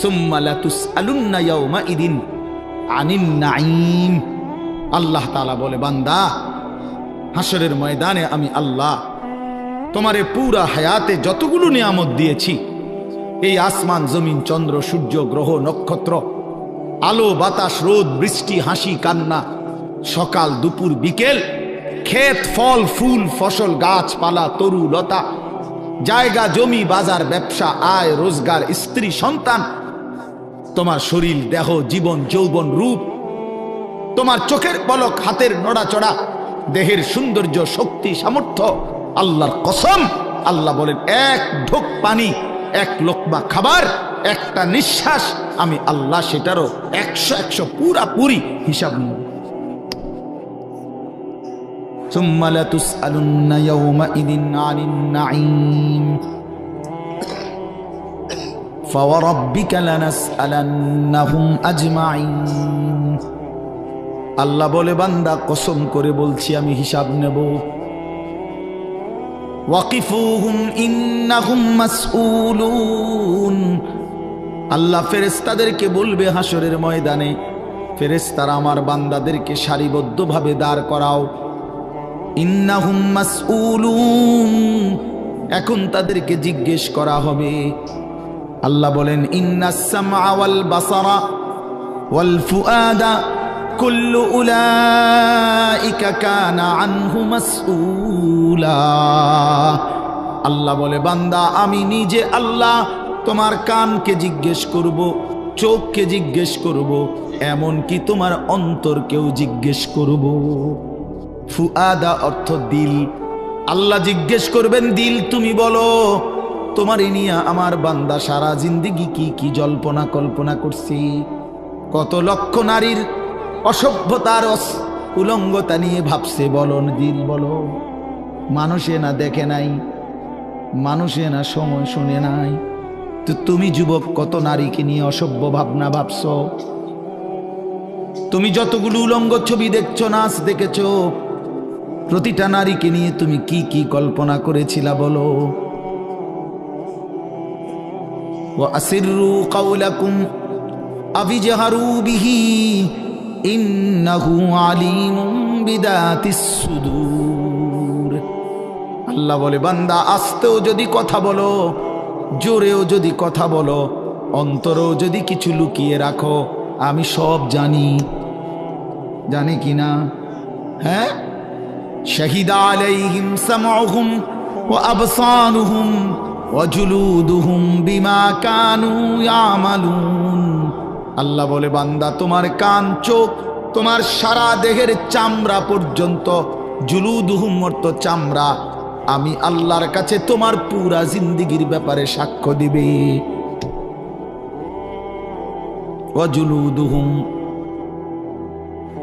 সুম্মা লাতুসআলুন্না ইয়াউমাইদিন আনিন নাঈম। আল্লাহ তাআলা বলে, বান্দা, হাসরের ময়দানে আমি আল্লাহ তোমারে পুরা হায়াতে যতগুলো নিয়ামত দিয়েছি, এই আসমান জমিন চন্দ্র সূর্য গ্রহ নক্ষত্র, আলো বাতাস রোদ বৃষ্টি হাসি কান্না, সকাল দুপুর বিকেল, ক্ষেত ফল ফুল ফসল গাছপালা তরু লতা, জায়গা জমি বাজার ব্যবসা আয় রোজগার স্ত্রী সন্তান, তোমার শরীর দেহ জীবন যৌবন রূপ, তোমার চোখের পলক হাতের নড়াচড়া দেহের সৌন্দর্য শক্তি সামর্থ্য, আল্লাহর কসম আল্লাহ বলেন এক ঢোক পানি এক লোকমা খাবার একটা নিঃশ্বাস আমি আল্লাহ সেটারও 100 পুরাপুরি হিসাব নেব। ثم لتسألن يومئذ عن النعيم فوربك لنسألنهم أجمعين। আল্লাহ বলে বান্দা কসম করে বলছি আমি হিসাব নেব। ওয়াকিফুহুম ইন্নাহুম মাসউলুন, আল্লাহ ফেরেশতাদেরকে বলবে হাসরের ময়দানে, ফেরেশতারা আমার বান্দাদেরকে সারিবদ্ধভাবে দাঁড় করাও। ইন্নাহুম মাসউলুন, এখন তাদেরকে জিজ্ঞেস করা হবে। আল্লাহ বলেন ইন্নাস সামআ ওয়াল বাসারা ওয়াল ফুআদা কুল্লু উলাইকা কানা আনহু মাসউলা। আল্লাহ বলে বান্দা আমি নিজে আল্লাহ তোমার কানকে জিজ্ঞেস করব, চোখকে জিজ্ঞেস করব, এমন কি তোমার অন্তরকেও জিজ্ঞেস করব। ফুআদা অর্থ দিল। আল্লাহ জিজ্ঞেস করবেন দিল তুমি বলো তোমার নিয়ে আমার বান্দা সারা জিন্দেগি কি কি জল্পনা কল্পনা করছি, কত লক্ষ নারীর অসভ্যতার উলঙ্গতা নিয়ে ভাবছে, বলো দিল বলো। মানুষে না দেখে নাই, মানুষে না সময় শুনে নাই, তো তুমি যুবক কত নারীকে নিয়ে অসভ্য ভাবনা ভাবছ। তুমি যতগুলো উলঙ্গ ছবি দেখছো নাচ দেখেছ, প্রতিটা নারীকে নিয়ে তুমি কি কি কল্পনা করেছিলা বলো। ওয়া আসিররু কাওলাকুম আবিজহারু বিহি ইন্নাহু আলিমুম বিদাতিস সুদূর। আল্লাহ বলে বান্দা আস্তেও যদি কথা বলো, জোরেও যদি কথা বলো, অন্তরেও যদি কিছু লুকিয়ে রাখো, আমি সব জানি। জানি কিনা? হ্যাঁ, শাহিদা আলাইহিম সামউহুম ওয়া আবসারুহুম ওয়া জুলুদুহুম বিমা কানু ইয়ামালুন। আল্লাহ বলে বান্দা তোমার কান চোখ তোমার সারা দেহের চামড়া পর্যন্ত, জুলুদুহুম অর্থ চামড়া, আমি আল্লাহর কাছে তোমার পুরা জিন্দেগির ব্যাপারে সাক্ষ্য দিবে। ওয়া জুলুদুহুম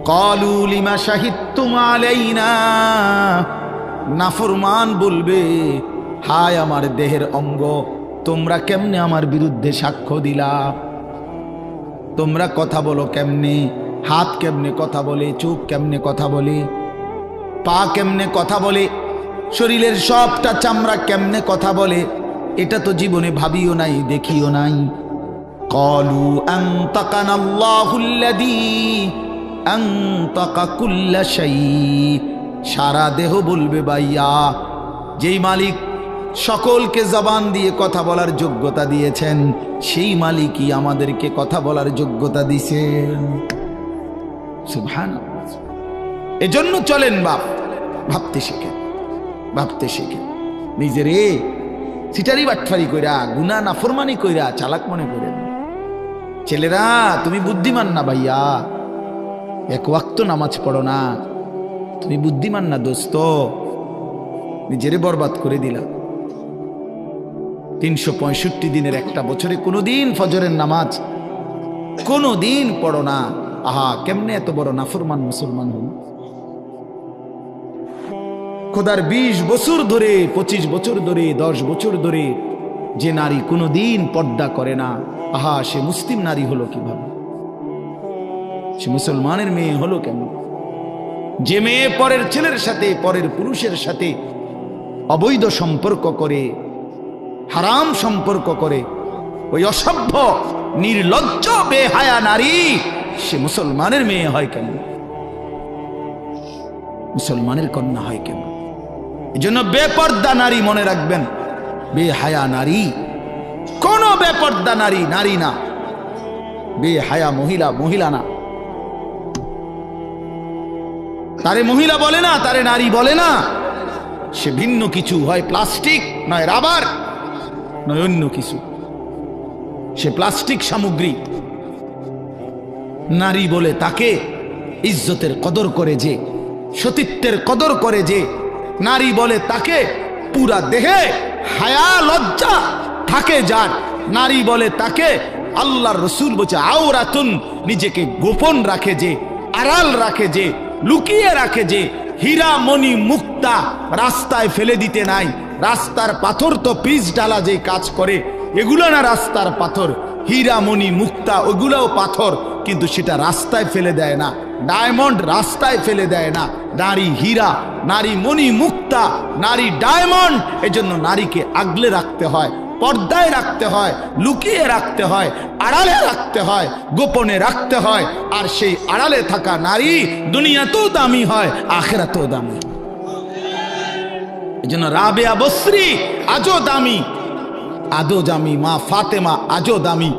ক্বালু লিমা শাহিদতুম আলাইনা। নাফরমান বলবে হায় আমার দেহের অঙ্গ, তোমরা কেমনে আমার বিরুদ্ধে সাক্ষ্য দিলা? তোমরা কথা বলো কেমনে? হাত কেমনে কথা বলে, চোখ কেমনে কথা বলে, পা কেমনে কথা বলে, শরীরের সবটা চামড়া কেমনে কথা বলে, এটা তো জীবনে ভাবিও নাই দেখিও নাই। ক্বালু আনতাকানাল্লাহুল্লাযী আনতাকা কুল্লা শাই। সারা দেহ বলবে ভাইয়া, যেই মালিক সকলকে জবান দিয়ে কথা বলার যোগ্যতা দিয়েছেন, সেই মালিকই আমাদেরকে কথা বলার যোগ্যতা দিয়েছেন। সুবহানাল্লাহ। এজন্য চলেন বাপ, ভাবতে শিখেন, ভাবতে শিখেন। নিজের সিটারি বাটফারি কইরা গুনাহ নাফরমানি কইরা চালাক মনে করেন। ছেলেরা তুমি বুদ্ধিমান না ভাইয়া, এক ওয়াক্ত নামাজ পড়ো না, তুমি বুদ্ধিমান না দোস্ত, নিজেরে বরবাদ করে দিলা। 365 দিনের একটা বছরে কোনোদিন ফজরের নামাজ কোনোদিন পড়ো না। আহা, কেমনে এত বড় নাফরমান মুসলমান হল? খোদার 20 বছর ধরে, 25 বছর ধরে, 10 বছর ধরে যে নারী কোনোদিন পর্দা করে না, আহা সে মুসলিম নারী হলো কিভাবে? সে মুসলমানের মেয়ে হলো কেন? যে মেয়ে পরের ছেলের সাথে, পরের পুরুষের সাথে অবৈধ সম্পর্ক করে, হারাম সম্পর্ক করে, ওই অসভ্য নির্লজ্জ বেহায়া নারী সে মুসলমানের মেয়ে হয় কেন? মুসলমানের কন্যা হয় কেন? এজন্য বেপর্দা নারী মনে রাখবেন, বেহায়া নারী কোন বেপর্দা নারী নারী না, বেহায়া মহিলা মহিলা না। তারে মহিলা বলে না, তারে নারী বলে না, সে ভিন্ন কিছু, হয় প্লাস্টিক, নয় রাবার, নয় অন্য কিছু। সে প্লাস্টিক সামগ্রী। নারী বলে তাকে ইজ্জতের কদর করে যে, সতীত্বের কদর করে যে, নারী বলে তাকে পুরা দেহে হায়া লজ্জা থাকে যার, নারী বলে তাকে আল্লাহর রসুল বলছে আওরাতুন, নিজেকে গোপন রাখে যে, আড়াল রাখে যে, লুকিয়ে রাখে যে, হীরা মণি মুক্তা রাস্তায় ফেলে দিতে নাই। রাস্তার পাথর তো পিচ ডালা যে কাজ করে, এগুলো না রাস্তার পাথর। হীরা মণি মুক্তা ওগুলোও পাথর, কিন্তু সেটা রাস্তায় ফেলে দেয় না। ডায়মন্ড রাস্তায় ফেলে দেয় না। নারী হীরা, নারী মণি মুক্তা, নারী ডায়মন্ড। এজন্য নারীকে আগলে রাখতে হয়, পর্দায় রাখতে হয়, লুকিয়ে রাখতে হয়, আড়ালে রাখতে হয়, গোপনে রাখতে হয়। আর সেই আড়ালে থাকা নারী দুনিয়াতেও দামি হয়, আখিরাতেও দামি। এজন্য রাবেয়া বসরি আজও দামি, আজও দামি, মা ফাতেমা আজও দামি,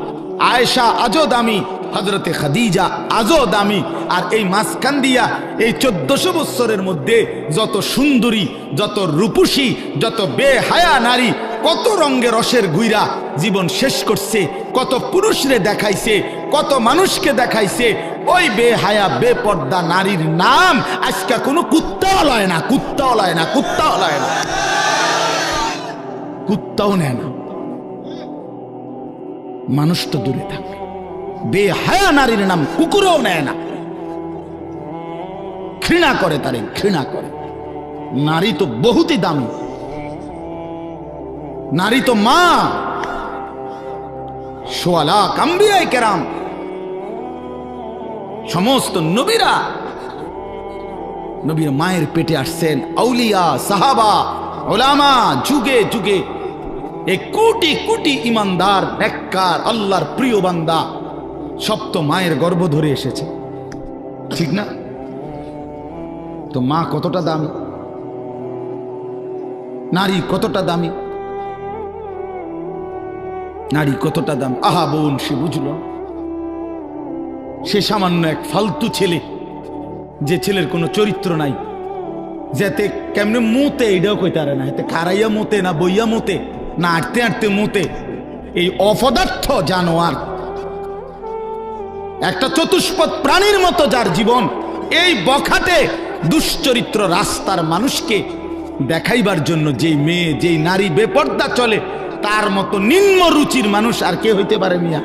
আয়েশা আজও দামি, হযরতে খাদিজা আজও দামি। আর এই মাঝখান দিয়া এই 1400 বছরের মধ্যে যত সুন্দরী, যত রূপসী, যত বেহায়া নারী কত রঙে রসের গুইরা জীবন শেষ করছে, কত পুরুষরে দেখাইছে, কত মানুষকে দেখাইছে। ওই বেহায়া বেপর্দা নারীর নাম আজকে কোনো কুত্তাও লয় না, কুত্তাও লয় না, কুত্তাও লয় না, কুত্তাও নেয় না। মানুষ তো দূরে থাকবে, বেহায়া নারীর নাম কুকুরও নেয় না, ঘৃণা করে, তারে ঘৃণা করে। নারী তো বহুতই দামি, নারী তো মা। সোয়া লাখ আম্বিয়া কেরাম, সমস্ত নবীরা নবীর মায়ের পেটে আসছেন। আউলিয়া, সাহাবা, ওলামা, যুগে যুগে এই কোটি কোটি ইমানদার, নেককার, আল্লাহর প্রিয় বান্দা সব তো মায়ের গর্ভ ধরে এসেছে, ঠিক না? তো মা কতটা দামি, নারী কতটা দামি, নারী কতটা দাম। আহা বোন, সে বুঝল, সে সামান্য এক ফালতু ছেলে, যে ছেলের কোনো চরিত্র নাই, যেতে কেমনে মোতে এটাও কইতে পারে না, এতে খারাইয়া মোতে না বইয়া মোতে না আটতে আটতে মোতে। এই অপদার্থ জানোয়ার, একটা চতুষ্পদ প্রাণীর মতো যার জীবন, এই বখাটে দুশ্চরিত্র রাস্তার মানুষকে দেখাইবার জন্য যেই মেয়ে, যেই নারী বেপর্দা চলে, তার মতো নিম্ন রুচির মানুষ আর কে হইতে পারে মিয়া?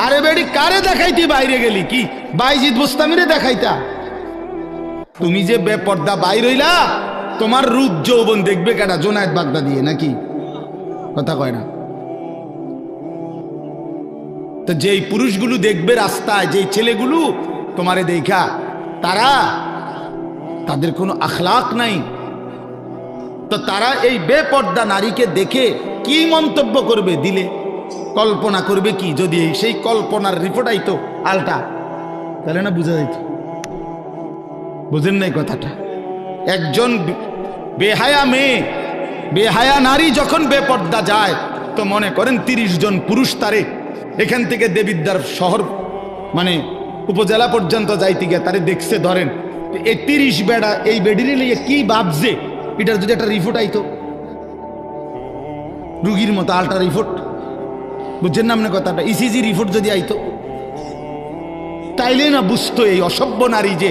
আরে বেড়ি, কারে দেখাইতি বাইরে গেলি? কি বাইজিদ বুস্তামিরে দেখাইতা? তুমি যে বেপর্দা বাইর হইলা, তোমার রূপ যৌবন দেখবে কেডা? জোনায়েদ বাগদা দিয়ে নাকি? কথা কয় না তো। যেই পুরুষগুলো দেখবে রাস্তায়, যেই ছেলেগুলো তোমারে দেখা, তাদের কোনো আখলাক নাই, তো তারা এই বেপর্দা নারীকে দেখে কি মন্তব্য করবে? দিলে কল্পনা করবে কি? যদি সেই কল্পনার রিপোর্ট আইতো আলটা, তাহলে না বুঝা যাইত। বুঝেন নাই কথাটা? একজন বেহায়া মেয়ে, বেহায়া নারী যখন বেপর্দা যায়, তো মনে করেন 30 জন পুরুষ তারে এখান থেকে দেবিদ্দার শহর মানে উপজেলা পর্যন্ত যাইতে গিয়ে তারে দেখছে, ধরেন এই 30 বেড়া এই বেডিরে লিয়ে কি ভাবছে, এটার যদি একটা রিপোর্ট আইতো, রুগীর মতো আলটা রিপোর্ট, বুঝছেন না আপনার কথাটা? ইসিজি রিপোর্ট যদি আইতো, তাইলে না বুঝতো এই অসভ্য নারী যে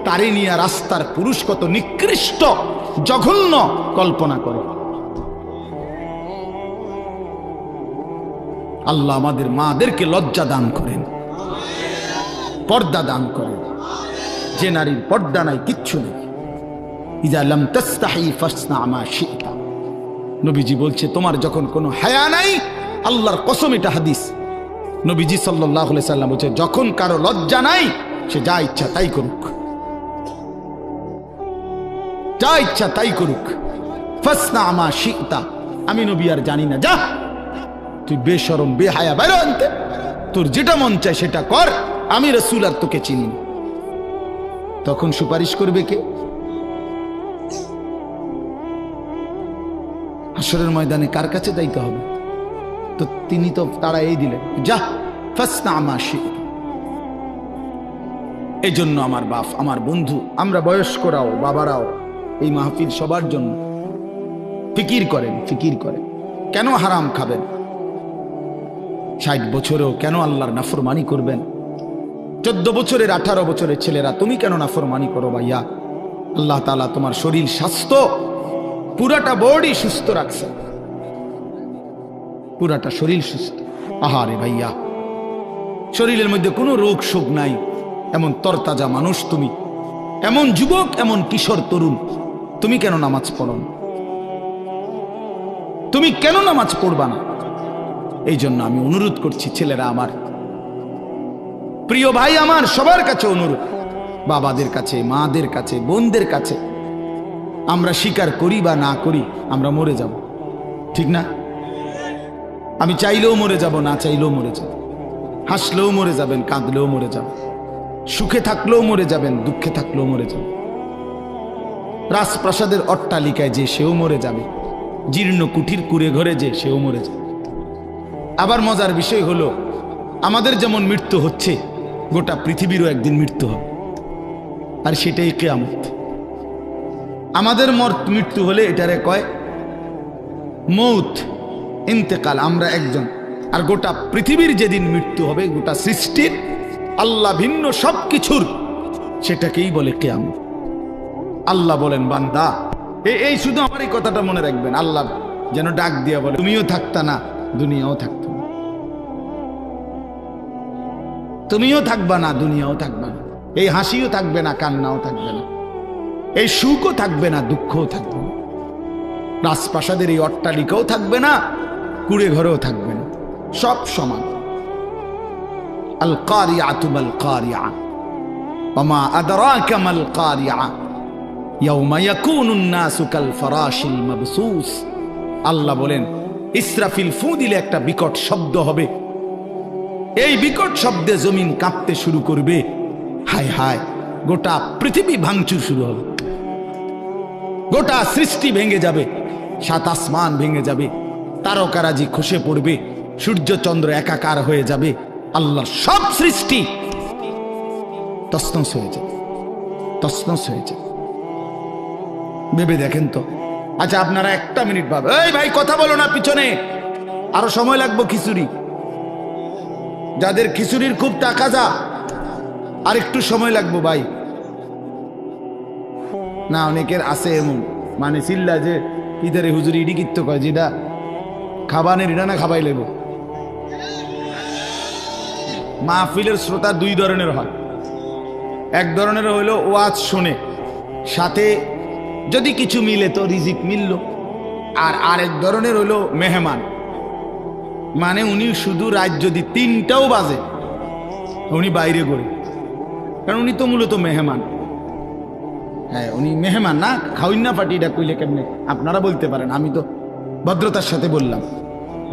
তারে নিয়ে রাস্তার পুরুষ কত নিকৃষ্ট জঘন্য কল্পনা করে। আল্লাহ আমাদের মাদেরকে লজ্জা দান করেন, পর্দা দান করেন। যে নারীর পর্দা নাই, কিচ্ছু নেই। ইযা লাম তাস্তাহি ফাসনা মা শি'তা, নবীজি বলছে তোমার যখন কোনো হায়া নাই, আল্লাহর কসম, এটা হাদিস, নবীজি সাল্লাল্লাহু আলাইহি সাল্লাম বলছে যখন কারো লজ্জা নাই, সে যা ইচ্ছা তাই করুক, যা ইচ্ছা তাই করুক। ফাসনা মা শি'তা, আমি নবী আর জানি না, যা তুই বেশরম বেহায়া বাইরে আনতে, তোর যেটা মন চায় সেটা কর, আমি রাসূল আর তোকে চিনি। তখন সুপারিশ করবে কে? হাসরের ময়দানে কার কাছে যাইতে হবে? তো তিনি তো তারা এই দিলেন, যা ফাসনা মা শি'তা। এই জন্য আমার বাপ, আমার বন্ধু, আমরা বয়স্করাও, বাবারাও, এই মাহফিল সবার জন্য। ফিকির করেন, ফিকির করেন, কেন হারাম খাবেন? 60 বছরেও কেন আল্লাহর নাফরমানি করবেন? 14 বছরের 18 বছরের ছেলেরা তুমি কেন নাফরমানি করো ভাইয়া? আল্লাহ তাআলা তোমার শরীর স্বাস্থ্য পুরাটা বডি সুস্থ রাখছে, পুরাটা শরীর সুস্থ। আহারে ভাইয়া, শরীরের মধ্যে কোনো রোগ শোক নাই, এমন তরতাজা মানুষ তুমি, এমন যুবক, এমন কিশোর তরুণ, তুমি কেন নামাজ পড়ো না? তুমি কেন নামাজ পড়বা না? এই জন্য আমি অনুরোধ করছি ছেলেরা আমার, প্রিয় ভাই আমার, সবার কাছে অনুরোধ, বাবাদের কাছে, মাদের কাছে, বোনদের কাছে, আমরা স্বীকার করি বা না করি আমরা মরে যাব, ঠিক না? আমি চাইলেও মরে যাব, না চাইলেও মরে যাব। হাসলেও মরে যাবেন, কাঁদলেও মরে যাবেন, সুখে থাকলেও মরে যাবেন, দুঃখে থাকলেও মরে যাবেন। রাজপ্রাসাদের অট্টালিকায় যে সেও মরে যাবে, জীর্ণ কুঠির কুড়ে ঘরে যে সেও মরে যাবে। আবার মজার বিষয় হলো, আমাদের যেমন মৃত্যু হচ্ছে, গোটা পৃথিবীরও একদিন মৃত্যু হবে, আর সেটাই কিয়ামত। আমাদের মৃত্যু হলে এটারে কয় মৌত, ইন্তেকাল, আমরা একজন। আর গোটা পৃথিবীর যেদিন মৃত্যু হবে, গোটা সৃষ্টির, আল্লাহ ভিন্ন সব কিছুর, সেটাকেই বলে কিয়ামত। আল্লাহ বলেন, বান্দা, এই শুধু আমার এই কথাটা মনে রাখবেন, আল্লাহ যেন ডাক দিয়া বলে, তুমিও থাকতা না, দুনিয়াও থাকতো না, তুমিও থাকবা না, দুনিয়াও থাকবা না, এই হাসিও থাকবে না, কান্নাও থাকবে না, এই সুখও থাকবে না, দুঃখও থাকবে না, রাজপ্রাসাদের এই অট্টালিকাও থাকবে না, কুড়ে ঘরেও থাকবে না, সব সমান। আল কারিআতু মাল কারিআ ওয়া মা আদরাকা মাল কারিআ ইয়াউমা ইয়াকুনুন নাসু কাল ফারাশিল মাবসুস। আল্লাহ বলেন, ইসরাফিল ফু দিলে একটা বিকট শব্দ হবে, এই বিকট শব্দে জমিন কাঁপতে শুরু করবে, হায় হায়, গোটা পৃথিবী ভাঙচুর শুরু হবে, গোটা সৃষ্টি ভেঙে যাবে, সাত আসমান ভেঙে যাবে, তারকারাজি খসে পড়বে, সূর্য চন্দ্র একাকার হয়ে যাবে, আল্লাহর সব সৃষ্টি তছনছ হয়ে যাবে, তছনছ হয়ে যাবে। ভেবে দেখেন তো। আচ্ছা, আপনারা একটা মিনিট ভাবে, এই ভাই কথা বলো না, পিছনে আরো সময় লাগবে খিচুড়ি, যাদের খিচুড়ির খুব টাকা যা, আর একটু সময় লাগবে ভাই। না, অনেকের আছে এমন, মানে চিল্লা যে ইধারে হুজুরি ইডি কিত্ত কয়, যেটা খাবানের এটা না খাবাই লেব। মাহফিলের শ্রোতা দুই ধরনের হয়, এক ধরনের হইলো ওয়াজ শুনে, সাথে যদি কিছু মিলে তো রিজিক মিলল, আর আরেক ধরনের হইলো মেহমান, মানে উনি শুধু রাত যদি 3টাও বাজে উনি বাইরে করে, কারণ উনি তো মূলত মেহমান। হ্যাঁ, উনি মেহমান না, খাওয়াই না পাটি, এটা কইলে কেমনে আপনারা বলতে পারেন, আমি তো ভদ্রতার সাথে বললাম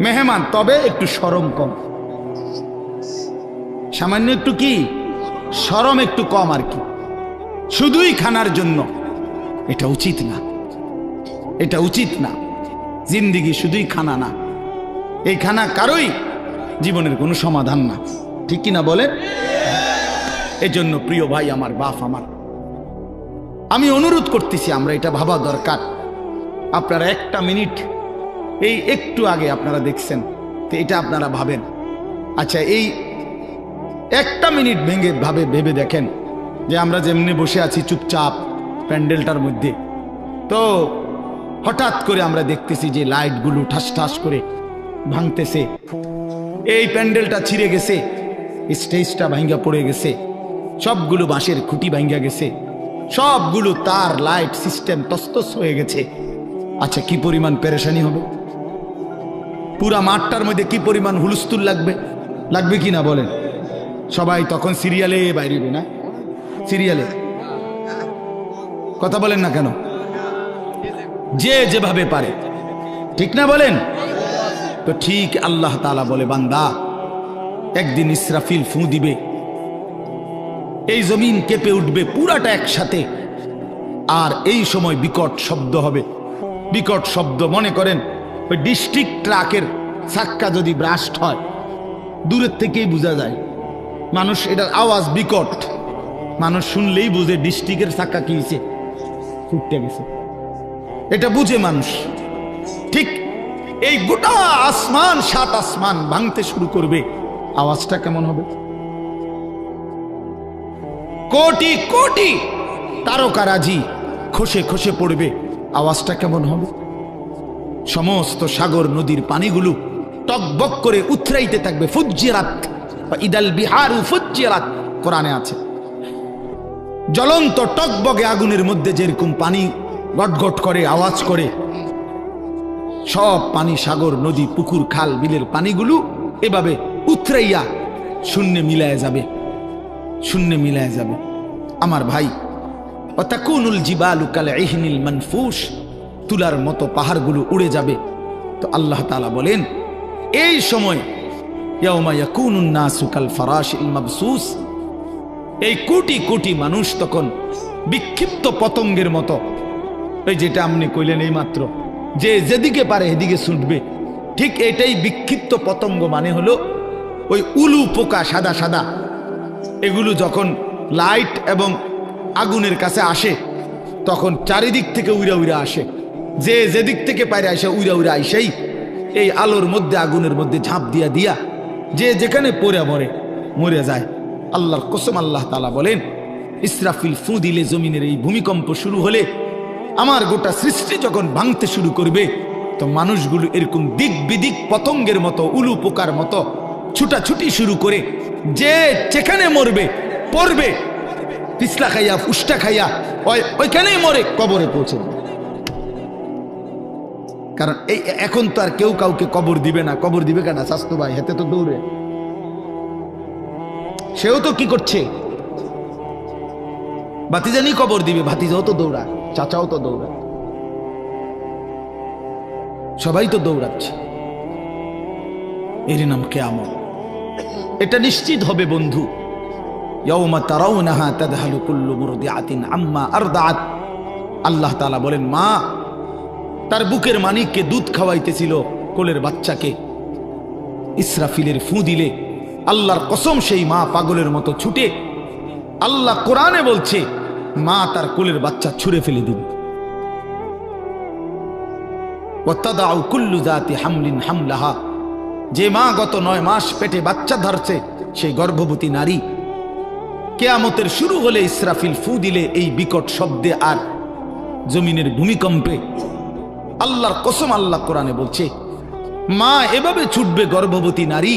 মেহমান, তবে একটু শরম কম, সামান্য একটু কি শরম একটু কম আর কি, শুধুই খানার জন্য, এটা উচিত না, এটা উচিত না। জিন্দিগি শুধুই খানা না, এই খানা কারোই জীবনের কোনো সমাধান না, ঠিক কিনা বলে? এজন্য প্রিয় ভাই আমার, বাপ আমার, আমি অনুরোধ করতেছি, আমরা এটা ভাবা দরকার। আপনারা একটা মিনিট, এই একটু আগে আপনারা দেখছেন, তো এটা আপনারা ভাবেন। আচ্ছা, এই একটা মিনিট ভেবে দেখেন যে আমরা যেমনি বসে আছি চুপচাপ প্যান্ডেলটার মধ্যে, তো হঠাৎ করে আমরা দেখতেছি যে লাইটগুলো ঠাস ঠাস করে ভাঙতেছে, এই প্যান্ডেলটা ছিঁড়ে গেছে, স্টেজটা ভাঙ্গা পড়ে গেছে, সবগুলো বাঁশের খুঁটি ভাঙ্গা গেছে, সবগুলো তার লাইট সিস্টেম তস্তস হয়ে গেছে। আচ্ছা, কি পরিমাণ পেরেশানি হবে? পুরা মাঠটার মধ্যে কি পরিমাণ হুলস্থুল লাগবে, লাগবে কি না বলেন? সবাই তখন সিরিয়ালে বাইরে, না সিরিয়ালে, কথা বলেন না কেন? যে যেভাবে পারে, ঠিক না বলেন? তো ঠিক আল্লাহ তাআলা বলে, বান্দা, একদিন ইসরাফিল ফু দিবে, এই জমিন কেঁপে উঠবে পুরাটা একসাথে, আর এই সময় বিকট শব্দ হবে, বিকট শব্দ। মনে করেন ওই ডিস্ট্রিক্ট ট্রাকের চাক্কা যদি ব্রাস্ট হয়, দূরের থেকেই বোঝা যায়, মানুষ এটার আওয়াজ বিকট, মানুষ শুনলেই বুঝে ডিস্ট্রিক্টের চাক্কা কি হয়েছে, ফুটতে গেছে। এটা বুঝে মানুষ। ঠিক এই গোটা আসমান, 7 আসমান ভাঙতে শুরু করবে, আওয়াজটা কেমন হবে? কোটি কোটি তারকারাজি খসে খসে পড়বে, আওয়াজটা কেমন হবে? সমস্ত সাগর নদীর পানিগুলো টকবক করে উথরাইতে থাকবে। ফুজ্জিরাত ইদাল বিহারু ফুজ্জিরাত কোরআনে আছে। জ্বলন্ত টকবগে আগুনের মধ্যে যেরকম পানি গটগট করে আওয়াজ করে, সব পানি, সাগর নদী পুকুর খাল বিলের পানিগুলো এভাবে উথরাইয়া শূন্যে মিলায় যাবে, শূন্যে মিলায় যাবে। আমার ভাই, ওয়াতাকুনুল জিবালু কাল ইহনিল মানফুস, তুলার মতো পাহাড়গুলো উড়ে যাবে। তো আল্লাহ তাআলা বলেন এই সময় ইয়াউমা ইয়াকুনুন নাসু কাল ফারাশিল মাবসুস, এই কোটি কোটি মানুষ তখন বিক্ষিপ্ত পতঙ্গের মতো, এই যেটা আপনি কইলেন এই মাত্র, যে যেদিকে পারে এদিকে ছুটবে, ঠিক এটাই বিক্ষিপ্ত পতঙ্গ। মানে হলো ওই উলু পোকা সাদা সাদা, এগুলো যখন লাইট এবং আগুনের কাছে আসে তখন চারিদিক থেকে উইরা উইরা আসে, যে যেদিক থেকে পারে আসে উইরা উইরা আইসেই এই আলোর মধ্যে আগুনের মধ্যে ঝাঁপ দিয়া দিয়া যে যেখানে পড়ে মরে যায়। আল্লাহর কসম, আল্লাহ তাআলা বলেন ইসরাফিল ফু দিলে জমিনের এই ভূমিকম্প শুরু হলে, আমার গোটা সৃষ্টি যখন ভাঙতে শুরু করবে, তো মানুষগুলো এরকম দিক বিদিক পতঙ্গের মতো, উলু পোকার মতো ছুটাছুটি শুরু করে, যে যেখানে মরবে পড়বে, পিছলা খাইয়া ফুসটা খাইয়া ওইখানেই মরে কবরে পৌঁছে যাবে। কারণ এই এখন তো আর কেউ কাউকে কবর দিবে না। কবর দিবে কেন? স্বাস্থ্য ভাই হেতে তো দৌড়ে, সেও তো কি করছে, ভাতিজানি কবর দিবে, ভাতিজাও তো দৌড়ায়, চাচাও তো দৌড়ায়, সবাই তো দৌড়াচ্ছে। এর নাম কিয়ামত। এটা নিশ্চিত হবে বন্ধু। ইয়াউমা তারাউনাহা তাযহালু কুল্লু মুরদিআতিন আম্মা আরদাআত। আল্লাহ তাআলা বলেন, মা তার বুকের মানিককে দুধ খাওয়াইতেছিল, কোলের বাচ্চাকে, ইসরাফিলের ফু দিলে আল্লাহর কসম সেই মা পাগলের মতো ছুটে, আল্লাহ কোরআনে বলছে মা তার কোলের বাচ্চা ছুঁড়ে ফেলে দিবে। ওয়াতাদাউ কুল্লু যাতি হামলিন হামলাহা, যে মা গত 9 মাস পেটে বাচ্চা ধরছে, সেই গর্ভবতী নারী কিয়ামতের শুরু হলে ইসরাফিল ফু দিলে এই বিকট শব্দে আর জমিনের ভূমিকম্পে, আল্লাহর কসম আল্লাহ কোরআনে বলছে মা এভাবে ছুটবে, গর্ভবতী নারী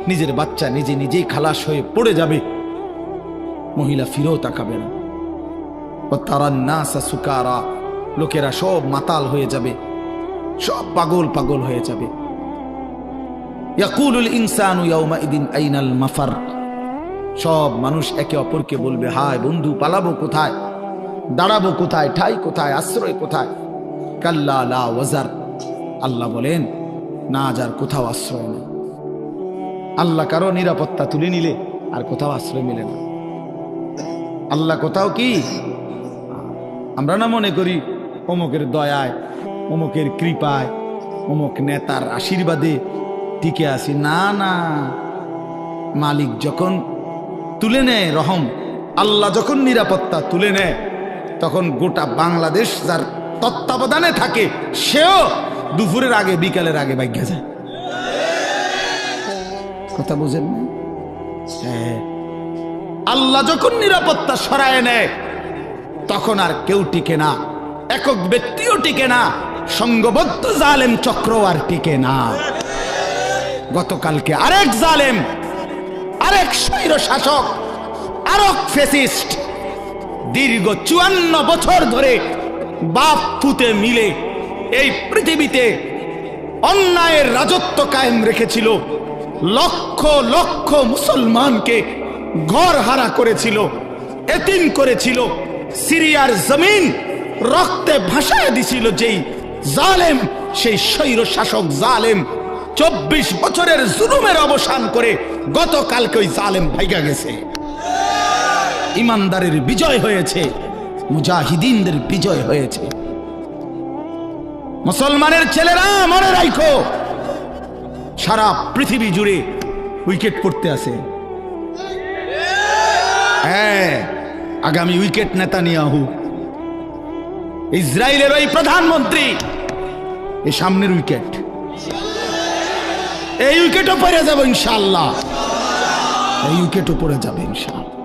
নিজের বাচ্চা নিজে নিজেই খালাস হয়ে পড়ে যাবে, মহিলা ফিরেও তাকাবে না। ওয়াতারান নাসা সুকারা, লোকেরা সব মাতাল হয়ে যাবে, সব পাগল পাগল হয়ে যাবে। ইয়াকুলুল ইনসানু ইয়াউমাইদিন আইনাল মাফার, সব মানুষ একে অপরকে বলবে, হায় বন্ধু, পালাবো কোথায়, দাঁড়াবো কোথায়, ঠাই কোথায়, আশ্রয় কোথায়? কাল্লা লা ওয়াজার, আল্লাহ বলেন না, যার কোথাও আশ্রয় নেই। আল্লাহ কারো নিরাপত্তা তুলে নিলে আর কোথাও আশ্রয় মেলে না। আল্লাহ কোথাও কি, আমরা না মনে করি অমুকের দয়ায়, অমুকের কৃপায়, অমুক নেতার আশীর্বাদে টিকে আছি। না না, মালিক যখন তুলে নেয় রহম, আল্লাহ যখন নিরাপত্তা তুলে নেয়, তখন গোটা বাংলাদেশ যার তত্ত্বাবধানে থাকে, সেও দুপুরের আগে বিকালের আগে ভাগ্যে যায়। কথা বুঝেন না? আল্লাহ যখন নিরাপত্তা সরায় নেয়, তখন আর কেউ টিকে না, একক ব্যক্তিও টিকে না, সংঘবদ্ধ জালেম চক্র আর টিকে না। গতকালকে আরেক জালেম, আরেক স্বৈর শাসক, আরেক ফ্যাসিস্ট দীর্ঘ 54 বছর ধরে বাপ পুতে মিলে এই পৃথিবীতে অন্যায়ের রাজত্ব কায়েম রেখেছিল, লক্ষ লক্ষ মুসলমানকে ঘর হারা করেছিল, এতিম করেছিল, সিরিয়ার জমিন রক্তে ভাসায় দিছিল। যেই জালেম, সেই স্বৈর শাসক জালেম 24 বছরের জুলুমের অবসান করে গতকালকে ওই জালেম ভাইগা গেছে। ইমানদারের বিজয় হয়েছে, মুজাহিদিনদের বিজয় হয়েছে। মুসলমানের ছেলেরা মনে রাখো, সারা পৃথিবী জুড়ে উইকেট পড়তে আছে। হ্যাঁ, আগামী উইকেট নেতানিয়াহু, ইসরায়েলের ওই প্রধানমন্ত্রী, এই সামনের উইকেট, এই উইকেটও পড়ে যাবে ইনশাআল্লাহ, এই উইকেটও পড়ে যাবে ইনশাআল্লাহ।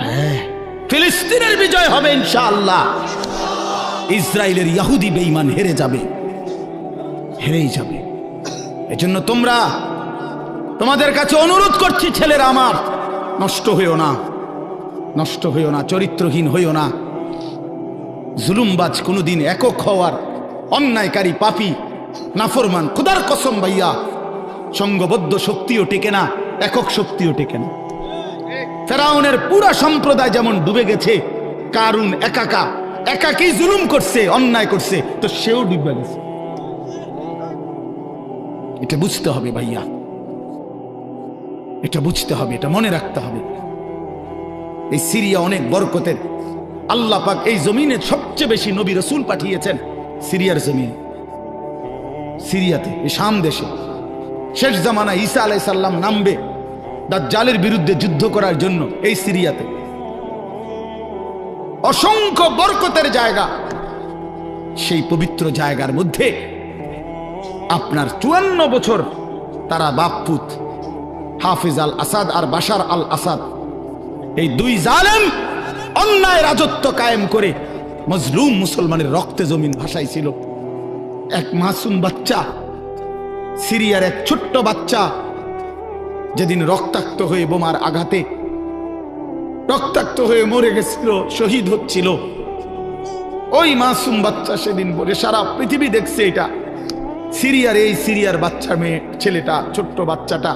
হ্যাঁ, ফিলিস্তিনের বিজয় হবে ইনশাআল্লাহ। ইসরায়েলের ইহুদি বেঈমান হেরে যাবে, হেরেই যাবে। এজন্য তোমাদের কাছে অনুরোধ করছি, ছেলেরা আমার, নষ্ট হইও না, নষ্ট হইও না, চরিত্রহীন হইও না। জুলুমবাজ কোনোদিন একক হওয়ার, অন্যায়কারী, পাপী, নাফরমান, খোদার কসম ভাইয়া, সংঘবদ্ধ শক্তিও টেকে না, একক শক্তিও টেকে না। ফেরাউনের পুরা সম্প্রদায় যেমন ডুবে গেছে, কারুন একাকী জুলুম করছে, অন্যায় করছে, তো সেও ডুবে গেছে। এটা বুঝতে হবে ভাইয়া, এটা বুঝতে হবে, এটা মনে রাখতে হবে। এই সিরিয়া অনেক বরকতের, আল্লাহ পাক এই জমিনে সবচেয়ে বেশি নবী রাসূল পাঠিয়েছেন সিরিয়ার জমিনে, সিরিয়াতে, এই শাম দেশে। শেষ জামানায় ঈসা আলাইহিস সালাম নামবে দাজ্জালের বিরুদ্ধে যুদ্ধ করার জন্য এই সিরিয়াতে। অসংখ্য বরকতের জায়গা, সেই পবিত্র জায়গার মধ্যে আপনার 54 বছর তারা বাপপুত হাফিজ আল আসাদ আর বাশার আল আসাদ, এই দুই জালেম অন্যায় রাজত্ব কায়েম করে মজলুম মুসলমানের রক্তে জমিন ভাসাইছিল। এক মাসুম বাচ্চা, সিরিয়ার এক ছোট্ট বাচ্চা, যেদিন রক্তাক্ত হয়ে বোমার আঘাতে রক্তাক্ত হয়ে মরে গেছিল, শহীদ হচ্ছিল, ওই মাসুম বাচ্চা সেদিন বলে সারা পৃথিবী দেখছে এটা, সিরিয়ার বাচ্চা মেয়ে ছেলেটা, ছোট্ট বাচ্চাটা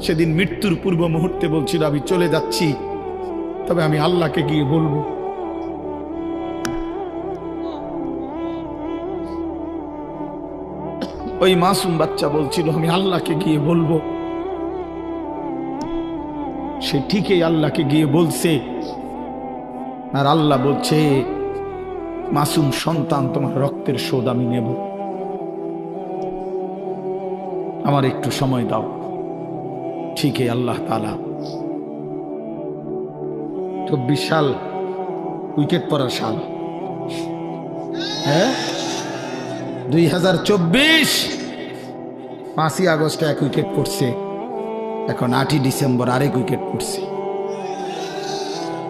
সেদিন মৃত্যুর পূর্ব মুহূর্তে বলছিল, আমি চলে যাচ্ছি, তবে আমি আল্লাহকে গিয়ে বলবো। ওই মাসুম বাচ্চা বলছিল, আমি আল্লাহকে গিয়ে বলবো। সে ঠিকই আল্লাহকে গিয়ে বলছে, আর আল্লাহ বলছে, মাসুম সন্তান, তোমার রক্তের শোধ আমি নেব, আমার একটু সময় দাও। ঠিকই আল্লাহ তাআলা 24 সাল উইকেট পড়ার সাল, হ্যাঁ 2024 5ই আগস্টে এক উইকেট পড়ছে, এখন 8ই ডিসেম্বর আরেক উইকেট পড়ছে,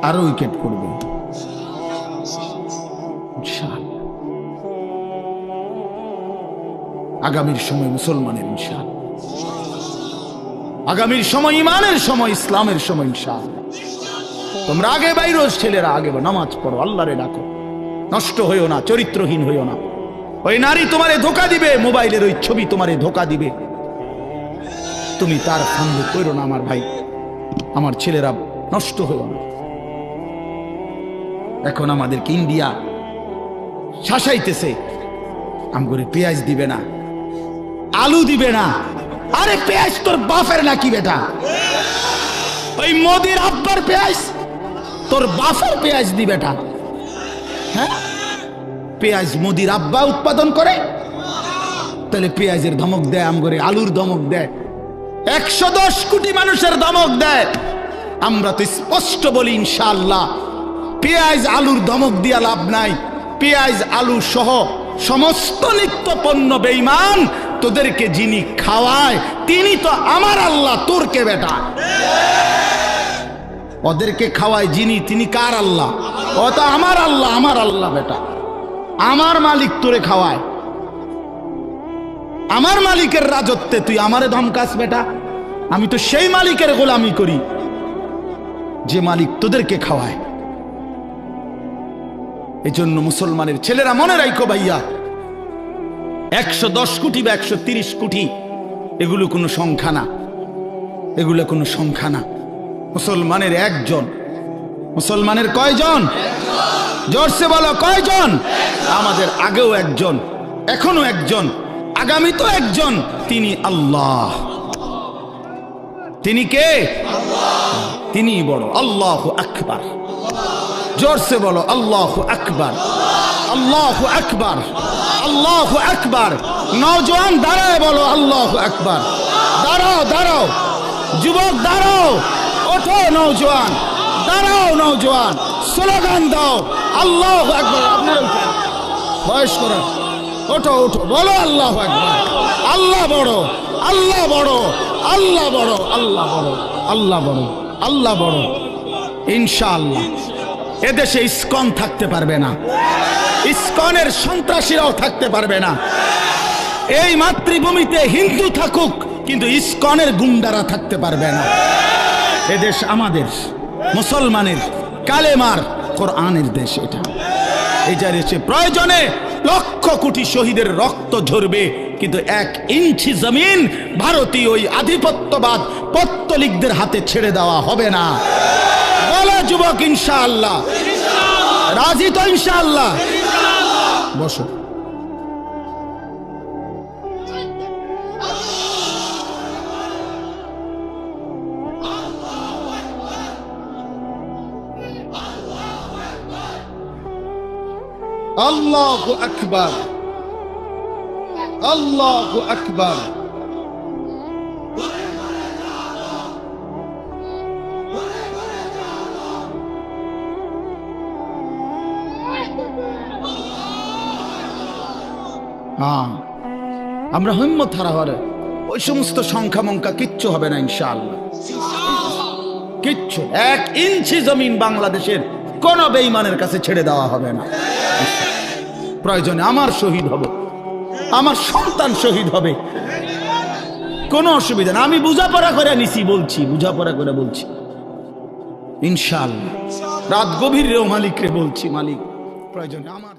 আরো উইকেট পড়বে ইনশাআল্লাহ। আগামীর সময় মুসলমানের ইনশাআল্লাহ, আগামীর সময় ইমানের সময়, ইসলামের সময় ইনশাআল্লাহ। তোমরা আগে বাইরো, ছেলেরা আগে নামাজ পড়ো, আল্লাহরে ডাকো, নষ্ট হইও না, চরিত্রহীন হইও না। ওই নারী তোমারে ধোকা দিবে, মোবাইলের ওই ছবি তোমারে ধোকা দিবে, তুমি তার ফান্দে পড়ো না আমার ভাই, আমার ছেলেরা, নষ্ট হইও না। এখন আমাদেরকে ইন্ডিয়া শাসাইতেছে, আমগরে পেঁয়াজ দিবে না, আলু দিবে না। আরে পেঁয়াজ তোর বাপের নাকি বেটা? ওই মোদির আব্বার পেঁয়াজ তোর বাপের পেঁয়াজ দি বেটা? হ্যাঁ, পেঁয়াজ মোদির আব্বা উৎপাদন করে, তাহলে পেঁয়াজের ধমক দেয়, আমগরে আলুর ধমক দেয়, 110 কোটি মানুষের ধমক দেয়। আমরা তো স্পষ্ট বলি ইনশাআল্লাহ, পেঁয়াজ আলুর ধমক দিয়া লাভ নাই। পেঁয়াজ আলু সহ সমস্ত নিত্য পণ্য বেঈমান, তোদেরকে যিনি খাওয়ায় তিনি তো আমার আল্লাহ, তোর কে বেটা? ওদেরকে খাওয়ায় যিনি, তিনি কার আল্লাহ? ও তো আমার আল্লাহ, আমার আল্লাহ বেটা, আমার মালিক তোরে খাওয়ায়। আমার মালিকের রাজত্বে তুই আমারে ধমকাস বেটা? আমি তো সেই মালিকের গোলামি করি যে মালিক তোদেরকে খাওয়ায়। এজন্য মুসলমানের ছেলেরা মনে রাখো ভাইয়া, 110 কোটি বা 130 কোটি এগুলো কোনো সংখ্যা না, এগুলো কোনো সংখ্যা না। মুসলমানের একজন। মুসলমানের কয়জন? জোরসে বলো, কয়জন? আমাদের আগেও একজন, এখনো একজন, আগামী তো একজন, তিনি আল্লাহ। তিনি কে? তিনি বড়। আল্লাহু আকবার। জোরসে বলো, আল্লাহু আকবার, আল্লাহু আকবার, আল্লাহু আকবার। নওজোয়ান দাঁড়ায় বলো, আল্লাহু আকবার। দাঁড়াও, দাঁড়াও যুবক, দাঁড়াও, ওঠো নওজোয়ান, দাঁড়াও নওজোয়ান, স্লোগান দাও আল্লাহু আকবার। আপনার বয়স্করা ওঠো ওঠো, বলো আল্লাহু আকবার। আল্লাহ বড়, আল্লাহ বড়, আল্লাহ বড়, আল্লাহ বড়, আল্লাহ বড়, আল্লাহ বড়। ইনশাআল্লাহ এদেশে ইসকন থাকতে পারবে না, ইসকনের সন্ত্রাসীরাও থাকতে পারবে না। এই মাতৃভূমিতে হিন্দু থাকুক, কিন্তু ইসকনের গুন্ডারা থাকতে পারবে না। এদেশ আমাদের, মুসলমানের, কালেমার, কোরআনের দেশ। এটা এই দেশে প্রয়োজনে লক্ষ কোটি শহীদের রক্ত ঝরবে, কিন্তু 1 ইঞ্চি জমিন ভারতীয় ওই আধিপত্যবাদ পত্তলিকদের হাতে ছেড়ে দেওয়া হবে না। বলো যুবক ইনশাআল্লাহ, রাজি তো ইনশাআল্লাহ? বসো। আল্লাহু আকবার, আল্লাহু আকবার। আমরা হিম্মত হারা হরে ওই সমস্ত সংখ্যা মঙ্কা কিচ্ছু হবে না ইনশাআল্লাহ, কিচ্ছু। 1 ইঞ্চি জমিন বাংলাদেশের কোন বেঈমানের কাছে ছেড়ে দেওয়া হবে না। প্রয়োজনে আমার শহীদ হবে, আমার সন্তান শহীদ হবে, কোনো অসুবিধা না। আমি বুঝাপড়া করে নিছি, বলছি বুঝাপড়া করে বলছি ইনশাআল্লাহ। রাত গভীর রেও মালিক রে বলছি, মালিক প্রয়োজনে আমার